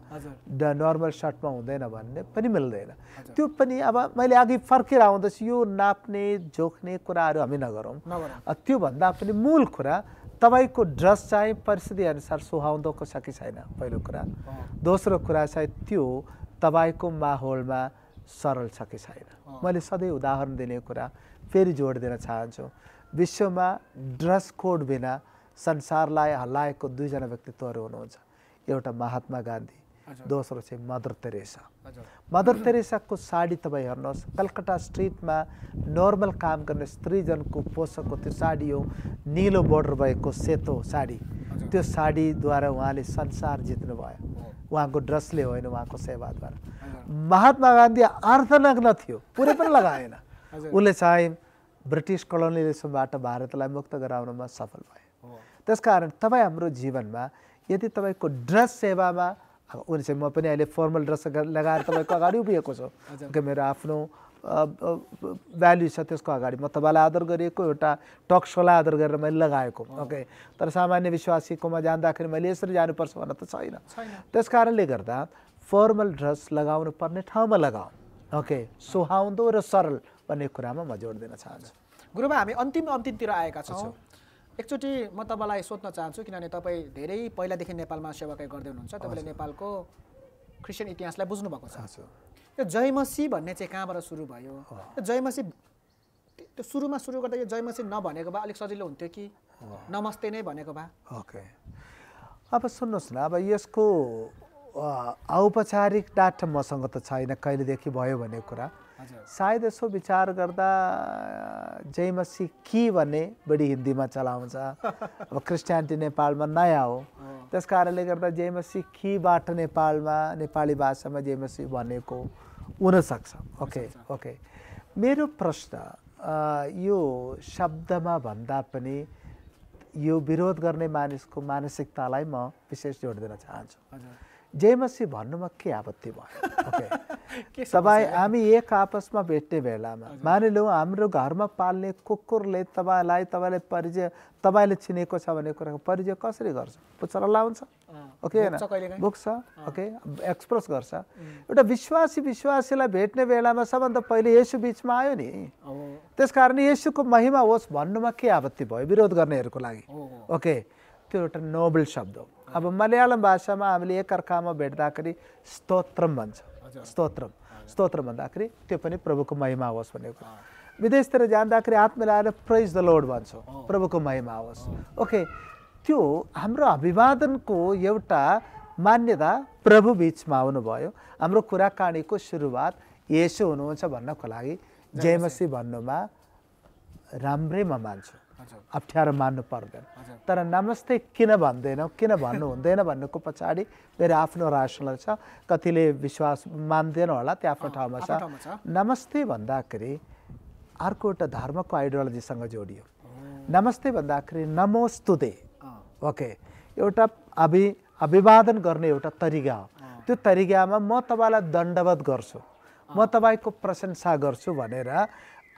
नर्मल सर्टमा हुँदैन भन्ने पनि मिल्दैन। त्यो पनि अब मैले अघि फर्केर आउँदैछु, यो नाप्ने जोख्ने कुराहरू हामी नगरौँ। त्योभन्दा पनि मूल कुरा तपाईँको ड्रेस चाहिँ परिस्थिति अनुसार सुहाउँदोको छ कि छैन, पहिलो कुरा। दोस्रो कुरा चाहिँ त्यो तपाईँको माहौलमा सरल छ कि छैन। मैले सधैँ उदाहरण दिने कुरा फेरि जोड दिन चाहन्छु। विश्वमा ड्रेस कोड बिना संसारलाई हल्लाएको दुईजना व्यक्तित्वहरू हुनुहुन्छ। एउटा महात्मा गान्धी, दोस्रो चाहिँ मदर तेरेसा। मदर तेरेसाको साडी तपाईँ हेर्नुहोस्, कलकत्ता स्ट्रिटमा नर्मल काम गर्ने स्त्रीजनको पोसाकको त्यो साडी हो, निलो बोर्डर भएको सेतो साडी। त्यो साडीद्वारा उहाँले संसार जित्नु भयो, उहाँको ड्रेसले होइन, उहाँको सेवाद्वारा। महात्मा गान्धी अर्धनग्न थियो, पुरै पनि लगाएन। उसले चाहिँ ब्रिटिस कलोनियलिजमबाट भारतलाई मुक्त गराउनमा सफल भए। त्यसकारण तपाईँ हाम्रो जीवनमा यदि तपाईँको ड्रेस सेवामा, उनी चाहिँ म पनि अहिले फर्मल ड्रेस लगाएर तपाईँको अगाडि उभिएको छु कि मेरो आफ्नो भ्याल्यु छ त्यसको अगाडि म तपाईँलाई आदर गरिएको एउटा टक सोलाई आदर गरेर मैले लगाएको ओके तर सामान्य विश्वासीकोमा जाँदाखेरि मैले यसरी जानुपर्छ भन्न त छैन त्यस कारणले गर्दा फर्मल ड्रेस लगाउनु पर्ने ठाउँमा लगाऊ ओके सुहाउँदो र सरल भन्ने कुरामा म जोड दिन चाहन्छु गुरुबा हामी अन्तिमतिर आएका छौँ एकचोटि म तपाईँलाई सोध्न चाहन्छु किनभने तपाईँ धेरै पहिलादेखि नेपालमा सेवाकाई गर्दै हुनुहुन्छ तपाईँले नेपालको क्रिस्चियन इतिहासलाई बुझ्नु भएको छ यो जयमसी भन्ने चाहिँ कहाँबाट सुरु भयो जयमसी त्यो सुरुमा सुरु गर्दा यो जयमसी नभनेको भए अलिक सजिलो हुन्थ्यो कि नमस्ते नै भनेको भए ओके अब सुन्नुहोस् न अब यसको औपचारिक डाटा मसँग त छैन कहिलेदेखि भयो भन्ने कुरा सायद यसो विचार गर्दा जयमसी कि भन्ने बढी हिन्दीमा चलाउँछ अब क्रिस्चियनिटी नेपालमा नयाँ हो त्यस कारणले गर्दा जयमसी किबाट नेपालमा नेपाली भाषामा जयमसी भनेको हुनसक्छ ओके ओके मेरो प्रश्न यो शब्दमा भन्दा पनि यो विरोध गर्ने मानिसको मानसिकतालाई म विशेष जोड दिन चाहन्छु जयमसी भन्नुमा के आपत्ति भयो ओके तपाईँ हामी एक आपसमा भेट्ने बेलामा मानिलिउँ हाम्रो घरमा पाल्ने कुकुरले तपाईँले परिचय तपाईँले चिनेको छ भन्ने कुराको परिचय कसरी गर्छ पुच्छर लाउँछ ओके होइन बुक्छ ओके एक्सप्रेस गर्छ एउटा विश्वासीलाई भेट्ने बेलामा सबभन्दा पहिले येशू बिचमा आयो नि त्यसकारण येशूको महिमा होस् भन्नुमा के आपत्ति भयो विरोध गर्नेहरूको लागि ओके त्यो एउटा नोबल शब्द हो अब मलयालम भाषामा हामीले एकअर्कामा भेट्दाखेरि स्तोत्रम भन्छ स्तोत्रम भन्दाखेरि त्यो पनि प्रभुको महिमा होस् भन्ने कुरा विदेशतिर जाँदाखेरि हात मिलाएर प्रेज द लर्ड भन्छौँ प्रभुको महिमा होस् ओके त्यो हाम्रो अभिवादनको एउटा मान्यता प्रभु बिचमा आउनुभयो हाम्रो कुराकानीको सुरुवात येशू हुनुहुन्छ भन्नको लागि जयमसी भन्नुमा राम्रै म मान्छु अप्ठ्यारो मान्नु पर्दैन तर नमस्ते किन भन्दैनौ किन भन्नु हुँदैन भन्नुको पछाडि मेरो आफ्नो राशनल छ कतिले विश्वास मान्दैन होला त्यो आफ्नो ठाउँमा छ नमस्ते भन्दाखेरि अर्को एउटा धर्मको आइडियोलोजीसँग जोडियो नमस्ते भन्दाखेरि नमोस्तुते ओके एउटा अभिवादन गर्ने एउटा तरिका हो त्यो तरिकामा म तपाईँलाई दण्डवत गर्छु म तपाईँको प्रशंसा गर्छु भनेर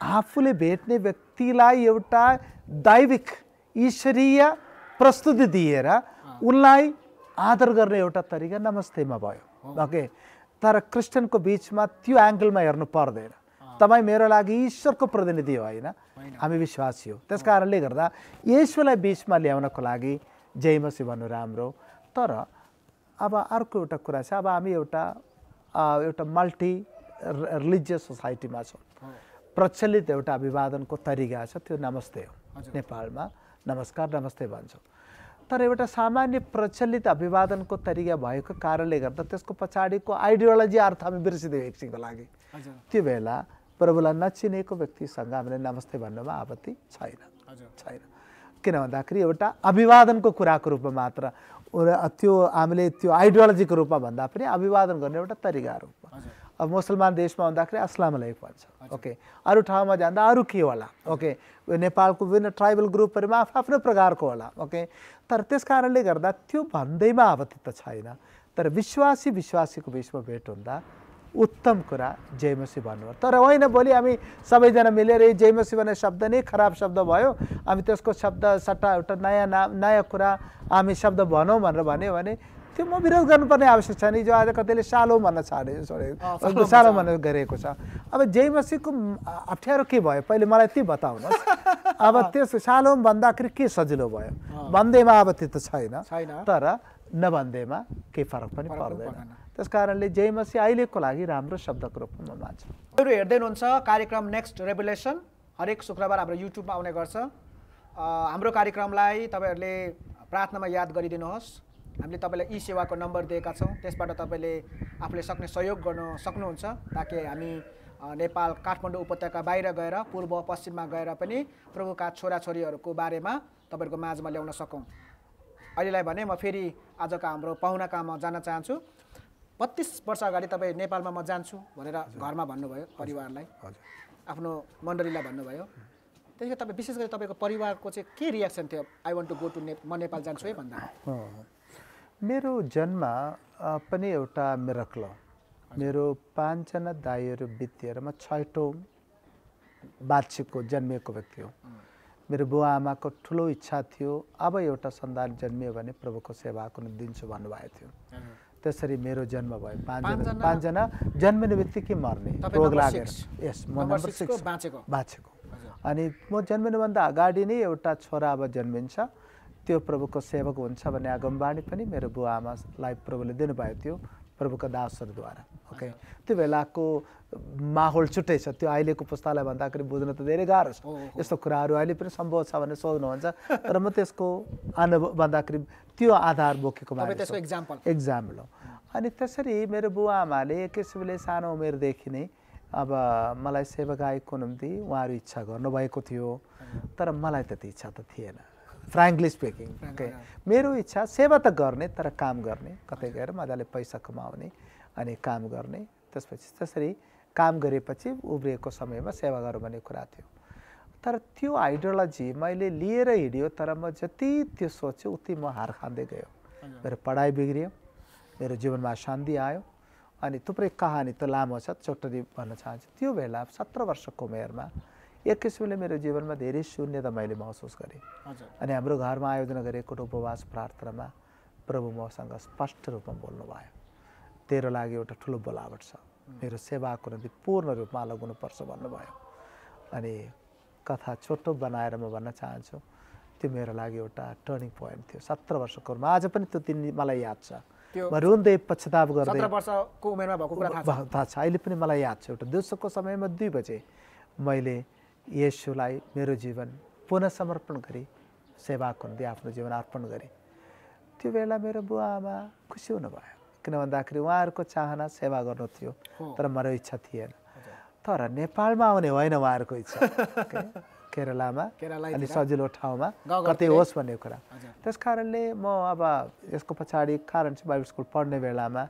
आफूले भेट्ने व्यक्तिलाई एउटा दैविक ईश्वरीय प्रस्तुति दिएर उनलाई आदर गर्ने एउटा तरिका नमस्तेमा भयो ओके तर क्रिस्चियनको बिचमा त्यो एङ्गलमा हेर्नु पर्दैन तपाईँ मेरो लागि ईश्वरको प्रतिनिधि हो होइन हामी विश्वासी हो त्यस कारणले गर्दा येशूलाई बिचमा ल्याउनको लागि जयमसी भन्नु राम्रो तर अब अर्को एउटा कुरा छ अब हामी एउटा मल्टी रिलिजियस सोसाइटीमा छौँ प्रचलित एउटा अभिवादनको तरिका छ त्यो नमस्ते हो नेपालमा नमस्कार नमस्ते भन्छौँ तर एउटा सामान्य प्रचलित अभिवादनको तरिका भएको कारणले गर्दा त्यसको पछाडिको आइडियोलोजी अर्थ हामी बिर्सिँदै एकछिनको लागि त्यो बेला प्रभुलाई नचिनेको व्यक्तिसँग हामीले नमस्ते भन्नुमा आपत्ति छैन किन भन्दाखेरि एउटा अभिवादनको कुराको रूपमा मात्र त्यो हामीले त्यो आइडियोलोजीको रूपमा भन्दा पनि अभिवादन गर्ने एउटा तरिका रूपमा अब मुसलमान देशमा भन्दाखेरि अस्सलाम वालेकुम भन्छ ओके अरू ठाउँमा जाँदा अरू के होला ओके नेपालको विभिन्न ट्राइबल ग्रुपहरूमा आफ्नो प्रकारको होला ओके तर त्यस कारणले गर्दा त्यो भन्दैमा आपत्ति त छैन तर विश्वासीको बिचमा भेट हुँदा उत्तम कुरा जयमसी भन्नु तर होइन भोलि हामी सबैजना मिलेर जयमसी भन्ने शब्द नै खराब शब्द भयो हामी त्यसको शब्द सट्टा एउटा नयाँ कुरा हामी शब्द भनौँ भनेर भन्यो भने त्यो म विरोध गर्नुपर्ने आवश्यक छैन जो आज कतिले सालो भन्न छोडेको सालो भन्न गरेको छ अब जयमसीको अप्ठ्यारो के भयो पहिले मलाई त्यही बताउनुहोस् अब त्यस सालो भन्दाखेरि के सजिलो भयो भन्दैमा आपत्ति त छैन तर नभन्दैमा केही फरक पनि पर्दैन त्यस कारणले जयमसी अहिलेको लागि राम्रो शब्दको रूपमा मान्छ हेर्दै हुनुहुन्छ कार्यक्रम नेक्स्ट रेभुलेसन हरेक शुक्रबार हाम्रो युट्युबमा आउने गर्छ हाम्रो कार्यक्रमलाई तपाईँहरूले प्रार्थनामा याद गरिदिनुहोस् हामीले तपाईँलाई ई सेवाको नम्बर दिएका छौँ त्यसबाट तपाईँले आफूले सक्ने सहयोग गर्न सक्नुहुन्छ ताकि हामी नेपाल काठमाडौँ उपत्यका बाहिर गएर पूर्व पश्चिममा गएर पनि प्रभुका छोराछोरीहरूको बारेमा तपाईँहरूको माझमा ल्याउन सकौँ अहिलेलाई भने म फेरि आजका हाम्रो पाहुनाका म जान चाहन्छु 32 वर्ष अगाडि तपाईँ नेपालमा म जान्छु भनेर घरमा भन्नुभयो परिवारलाई आफ्नो मण्डलीलाई भन्नुभयो त्यसले तपाईँ विशेष गरी तपाईँको परिवारको चाहिँ के रियाक्सन थियो I want to go to म नेपाल जान्छु है भन्दा मेरो जन्म पनि एउटा मिरेकल हो मेरो 5 जना दाइहरू बितेर म 6औं वार्षिकको जन्मिएको व्यक्ति हो। मेरो बुवा आमाको ठुलो इच्छा थियो अब एउटा सन्तान जन्मियो भने प्रभुको सेवाको निम्ति दिन्छु भन्नुभएको थियो। त्यसरी मेरो जन्म भयो। 5 जना जन्मिने बित्तिकै मर्ने रोग लागेर। यस, म नम्बर 6 बाँचेको। अनि म जन्मिनुभन्दा अगाडि नै एउटा छोरा अब जन्मिन्छ, त्यो प्रभुको सेवक हुन्छ भन्ने आगमबाणी पनि मेरो बुवा आमालाई प्रभुले दिनुभएको थियो प्रभुका दासहरूद्वारा। ओके, त्यो बेलाको माहौल छुट्टै छ। त्यो अहिलेको पुस्तालाई भन्दाखेरि बुझ्न त धेरै गाह्रो छ। यस्तो कुराहरू अहिले पनि सम्भव छ भने सोध्नुहुन्छ, तर म त्यसको अनुभव भन्दाखेरि त्यो आधार बोकेको मान्छे एक्जाम्पल हो। अनि त्यसरी मेरो बुवा आमाले एक किसिमले सानो उमेरदेखि नै अब मलाई सेवागाईको निम्ति उहाँहरू इच्छा गर्नुभएको थियो, तर मलाई त्यति इच्छा त थिएन, फ्रेङ्कली स्पिकिङ। ओके, मेरो इच्छा सेवा त गर्ने तर काम गर्ने, कतै गएर मजाले पैसा कमाउने अनि काम गर्ने। त्यसपछि त्यसरी काम गरेपछि उब्रिएको समयमा सेवा गरौँ भन्ने कुरा थियो। तर त्यो आइडियोलोजी मैले लिएर हिँड्यो, तर म जति त्यो सोच्यो उति म हार खाँदै गयो। मेरो पढाइ बिग्रियो, मेरो जीवनमा शान्ति आयो। अनि थुप्रै कहानी त लामो छ, चोटरी भन्न चाहन्छु। त्यो बेला 17 वर्षको उमेरमा एक किसिमले मेरो जीवनमा धेरै शून्यता मैले महसुस गरेँ। अनि हाम्रो घरमा आयोजना गरेको उपवास प्रार्थनामा प्रभु मसँग स्पष्ट रूपमा बोल्नुभयो, तेरो लागि एउटा ठुलो बोलावट छ, मेरो सेवाको निम्ति पूर्ण रूपमा लगाउनुपर्छ भन्नुभयो। अनि कथा छोटो बनाएर म भन्न चाहन्छु, त्यो मेरो लागि एउटा टर्निङ पोइन्ट थियो। 17 वर्षको उमेरमा आज पनि त्यो दिन मलाई याद छ। म रुँदै पश्चाताप गर्दै 17 वर्षको उमेरमा भएको कुरा थाहा छ। अहिले पनि मलाई याद छ। एउटा दिउँसोको समयमा 2 बजे मैले येशूलाई मेरो जीवन पुनः समर्पण गरी सेवाको निम्ति आफ्नो जीवन अर्पण गरेँ। त्यो बेला मेरो बुवा आमा खुसी हुनुभयो, किन भन्दाखेरि उहाँहरूको चाहना सेवा गर्नु थियो, तर मेरो इच्छा थिएन। तर नेपालमा आउने होइन उहाँहरूको इच्छा, केरलामा अनि सजिलो ठाउँमा कतै होस् भन्ने कुरा। त्यस कारणले म अब यसको पछाडि कारण चाहिँ बाइबल स्कुल पढ्ने बेलामा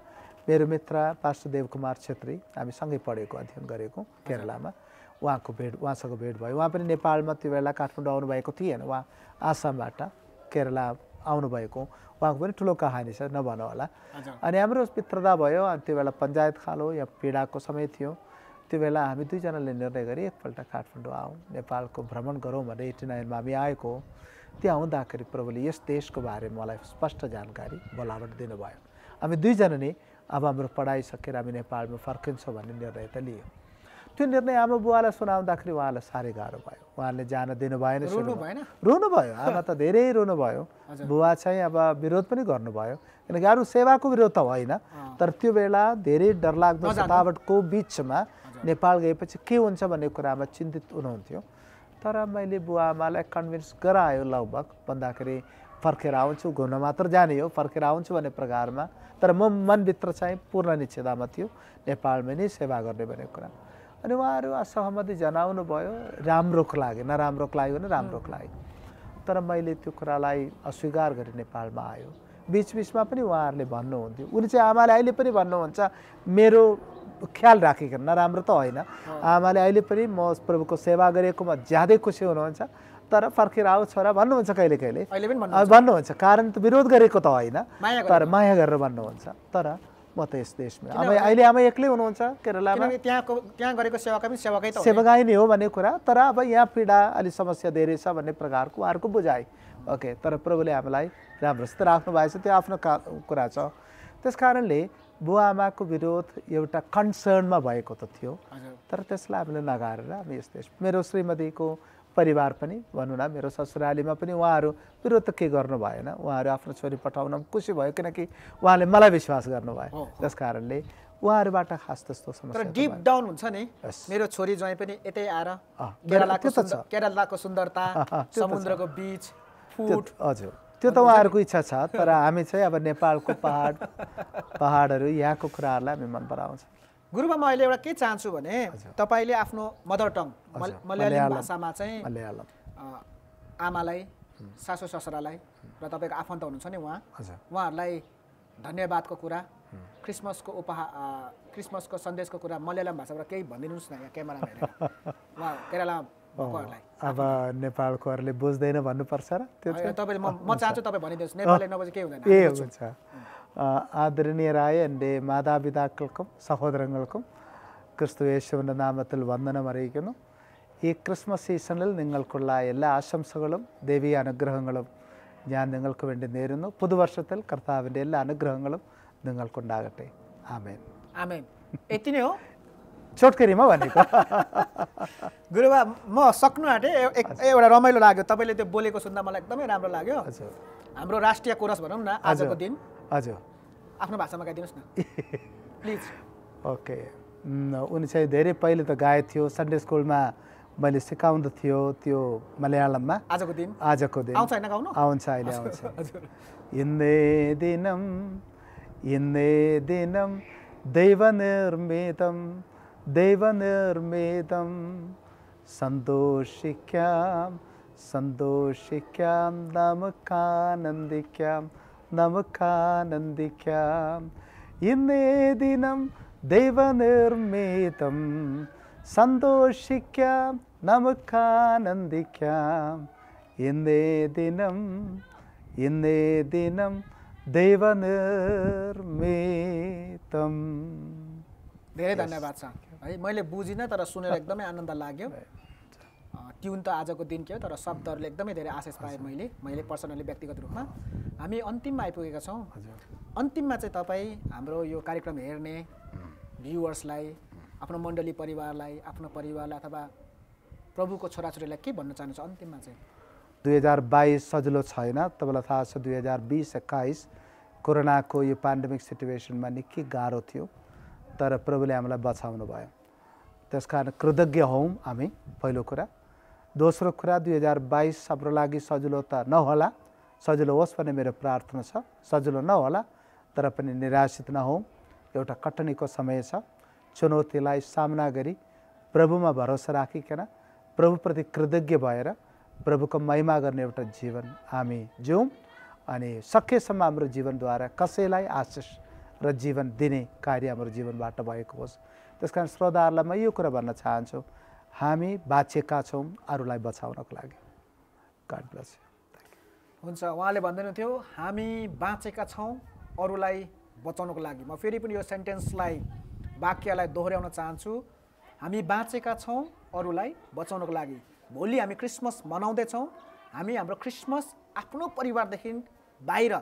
मेरो मित्र पास्टर देव कुमार छेत्री, हामी सँगै पढेको अध्ययन गरेको केरलामा, उहाँसँग भेट भयो। उहाँ पनि नेपालमा त्यो बेला काठमाडौँ आउनुभएको थिएन, उहाँ आसामबाट केरला आउनुभएको। उहाँको पनि ठुलो कहानी छ, नभनौँ होला। अनि हाम्रो मित्रता भयो। अनि त्यो बेला पञ्चायत खालो या पीडाको समय थियो। त्यो बेला हामी 2 जनाले निर्णय गरी एकपल्ट काठमाडौँ आउँ, नेपालको भ्रमण गरौँ भनेर 89 मा हामी आएको। त्यहाँ आउँदाखेरि प्रभुले यस देशको बारेमा मलाई स्पष्ट जानकारी बोलावट दिनुभयो। हामी 2 जना नै अब हाम्रो पढाइ सकेर हामी नेपालमा फर्किन्छौँ भन्ने निर्णय त लियो। त्यो निर्णय आमा बुवालाई सुनाउँदाखेरि उहाँलाई साह्रै गाह्रो भयो। उहाँले जान दिनु भएन, रुनु भयो। आमा त धेरै रुनु भयो। बुवा चाहिँ अब विरोध पनि गर्नुभयो, किनकि अरू सेवाको विरोध त होइन, तर त्यो बेला धेरै डरलाग्दो सतावटको बिचमा नेपाल गएपछि के हुन्छ भन्ने कुरामा चिन्तित हुनुहुन्थ्यो। तर मैले बुवा आमालाई कन्भिन्स गरायो लगभग, भन्दाखेरि फर्केर आउँछु, घुम्न मात्र जाने हो, फर्केर आउँछु भन्ने प्रकारमा। तर म मनभित्र चाहिँ पूर्ण निश्चयतामा थियो नेपालमै नै सेवा गर्ने भन्ने कुरा। अनि उहाँहरू असहमति जनाउनु भयो, राम्रोको लागि, नराम्रोको लागि भने राम्रोको लागि। तर मैले त्यो कुरालाई अस्वीकार गरेँ, नेपालमा आयो। बिचबिचमा पनि उहाँहरूले भन्नुहुन्थ्यो, उनी चाहिँ आमाले अहिले पनि भन्नुहुन्छ, मेरो ख्याल राखिकन, नराम्रो त होइन, आमाले अहिले पनि म प्रभुको सेवा गरेकोमा ज्यादै खुसी हुनुहुन्छ, तर फर्केर आऊ छोरा भन्नुहुन्छ कहिले कहिले भन्नुहुन्छ। कारण त विरोध गरेको त होइन, तर माया गरेर भन्नुहुन्छ। तर म त यस देशमा अहिले आमा एक्लै हुनुहुन्छ केरलामा, त्यहाँ गरेको सेवागाई नै हो भन्ने कुरा। तर अब यहाँ पीडा अलि समस्या धेरै छ भन्ने प्रकारको उहाँहरूको बुझाइ। ओके, तर प्रभुले हामीलाई राम्रोसित राख्नु भएको छ, त्यो आफ्नो कुरा छ। त्यस कारणले बुवा आमाको विरोध एउटा कन्सर्नमा भएको त थियो, तर त्यसलाई हामीले नगारेर हामी यस देश, मेरो श्रीमतीको परिवार पनि भनौँ न, मेरो ससुरालीमा पनि उहाँहरू विरोध त के गर्नु भएन। उहाँहरू आफ्नो छोरी पठाउन खुसी भयो, किनकि उहाँले मलाई विश्वास गर्नुभयो। त्यस कारणले उहाँहरूबाट खास त्यस्तो समस्या। तर डिप डाउन हुन्छ नि, मेरो छोरी ज्वाइँ पनि यतै आएर केरलाको सुन्दरता, समुद्रको बीच, फुड, हजुर त्यो त उहाँहरूको इच्छा छ। तर हामी चाहिँ अब नेपालको पहाडहरू यहाँको कुराहरूलाई हामी मन पराउँछ। गुरुबा, म अहिले एउटा के चाहन्छु भने तपाईँले आफ्नो मदर टङ मलयालम भाषामा चाहिँ आमालाई, सासु ससुरालाई र तपाईँको आफन्त हुनुहुन्छ नि उहाँहरूलाई धन्यवादको कुरा, क्रिसमसको सन्देशको कुरा मलयालम भाषाबाट केही भनिदिनुहोस् न, यहाँ क्यामेरामा हेरेर उहाँ केरलामा भएकोहरूलाई। अब नेपालकोहरूले बुझ्दैन भन्नुपर्छ र त्यो तपाईँले, म चाहन्छु तपाईँ भनिदिनुहोस्, नेपालले नबुझे के हुँदैन। ए हुन्छ। ആദരണീയരായ എൻ്റെ മാതാപിതാക്കൾക്കും സഹോദരങ്ങൾക്കും ക്രിസ്തു യേശുവിൻ്റെ നാമത്തിൽ വന്ദനം അറിയിക്കുന്നു. ഈ ക്രിസ്മസ് സീസണിൽ നിങ്ങൾക്കുള്ള എല്ലാ ആശംസകളും ദൈവീയ അനുഗ്രഹങ്ങളും ഞാൻ നിങ്ങൾക്ക് വേണ്ടി നേരുന്നു. പുതുവർഷത്തിൽ കർത്താവിൻ്റെ എല്ലാ അനുഗ്രഹങ്ങളും നിങ്ങൾക്കുണ്ടാകട്ടെ. ആമേൻ. आमेन. यति नै हो? छोटकरीमा भनेको. गुरुबा म सक्नु आँटे. एउटा रमाइलो लाग्यो, तपाईँले त्यो बोलेको सुन्दा मलाई एकदमै राम्रो लाग्यो. हाम्रो राष्ट्रिय कोरस भनौँ न आजको दिन. हजुर, आफ्नो भाषामा गाइदिनुहोस् न प्लिज. ओके. उनी चाहिँ धेरै पहिले त गाए थियो, सन्डे स्कुलमा मैले सिकाउँदथ्यो त्यो मलयालममा. आजको दिन आउँछ होइन गाउनु? आउँछ, अहिले आउँछ. इन्ने दिनम दैवनिर्मितं സന്തോഷിക്കാം നമുക്കാനന്ദിക്കാം ഇന്നേ ദിനം ദൈവനിർമ്മിതം സന്തോഷിക്കാം നമുക്കാനന്ദിക്കാം ഇന്നേ ദിനം दैवनिर्मितम. धेरै धन्यवाद छ है. मैले बुझिनँ तर सुनेर एकदमै आनन्द लाग्यो. ट्युन त आजको दिन के हो, तर शब्दहरूले एकदमै धेरै आशिष पाएँ मैले पर्सनली व्यक्तिगत रूपमा. हामी अन्तिममा आइपुगेका छौँ. अन्तिममा चाहिँ तपाईँ हाम्रो यो कार्यक्रम हेर्ने भ्युवर्सलाई, आफ्नो मण्डली परिवारलाई, आफ्नो परिवारलाई अथवा प्रभुको छोराछोरीलाई के भन्न चाहनुहुन्छ अन्तिममा चाहिँ? 2022 सजिलो छैन. तपाईँलाई थाहा छ 2020-21 कोरोनाको यो पेन्डेमिक सिचुएसनमा निकै गाह्रो थियो, तर प्रभुले हामीलाई बचाउनु भयो. त्यस कारण कृतज्ञ हौँ हामी, पहिलो कुरा. दोस्रो कुरा, 2022 हाम्रो लागि सजिलो त नहोला, सजिलो होस् भन्ने मेरो प्रार्थना छ. सजिलो नहोला तर पनि निराशित नहौँ. एउटा कठिनीको समय छ. चुनौतीलाई सामना गरी प्रभुमा भरोसा राखिकन प्रभुप्रति कृतज्ञ भएर प्रभुको महिमा गर्ने एउटा जीवन हामी जिउँ. अनि सकेसम्म हाम्रो जीवनद्वारा कसैलाई आशिष र जीवन दिने कार्य हाम्रो जीवनबाट भएको होस्. त्यस कारण श्रोताहरूलाई म यो कुरा भन्न चाहन्छु, हामी बाँचेका छौँ अरूलाई बचाउनको लागि. God bless you. हुन्छ, उहाँले भन्दैनथ्यो हामी बाँचेका छौँ अरूलाई बचाउनको लागि. म फेरि पनि यो सेन्टेन्सलाई, वाक्यलाई दोहोऱ्याउन चाहन्छु. हामी बाँचेका छौँ अरूलाई बचाउनको लागि. भोलि हामी क्रिसमस मनाउँदैछौँ. हामी हाम्रो क्रिसमस आफ्नो परिवारदेखि बाहिर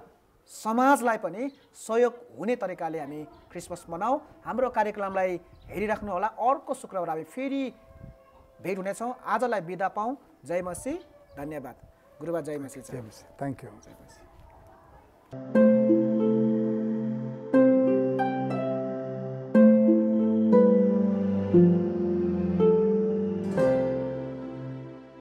समाजलाई पनि सहयोग हुने तरिकाले हामी क्रिसमस मनाऊ. हाम्रो कार्यक्रमलाई हेरिराख्नु होला. अर्को शुक्रबार हामी फेरि भेट हुनेछौँ. आजलाई बिदा पाऊँ. जय मसीह. धन्यवाद गुरुबा. जय मसीह. Thank you. Jay Masih.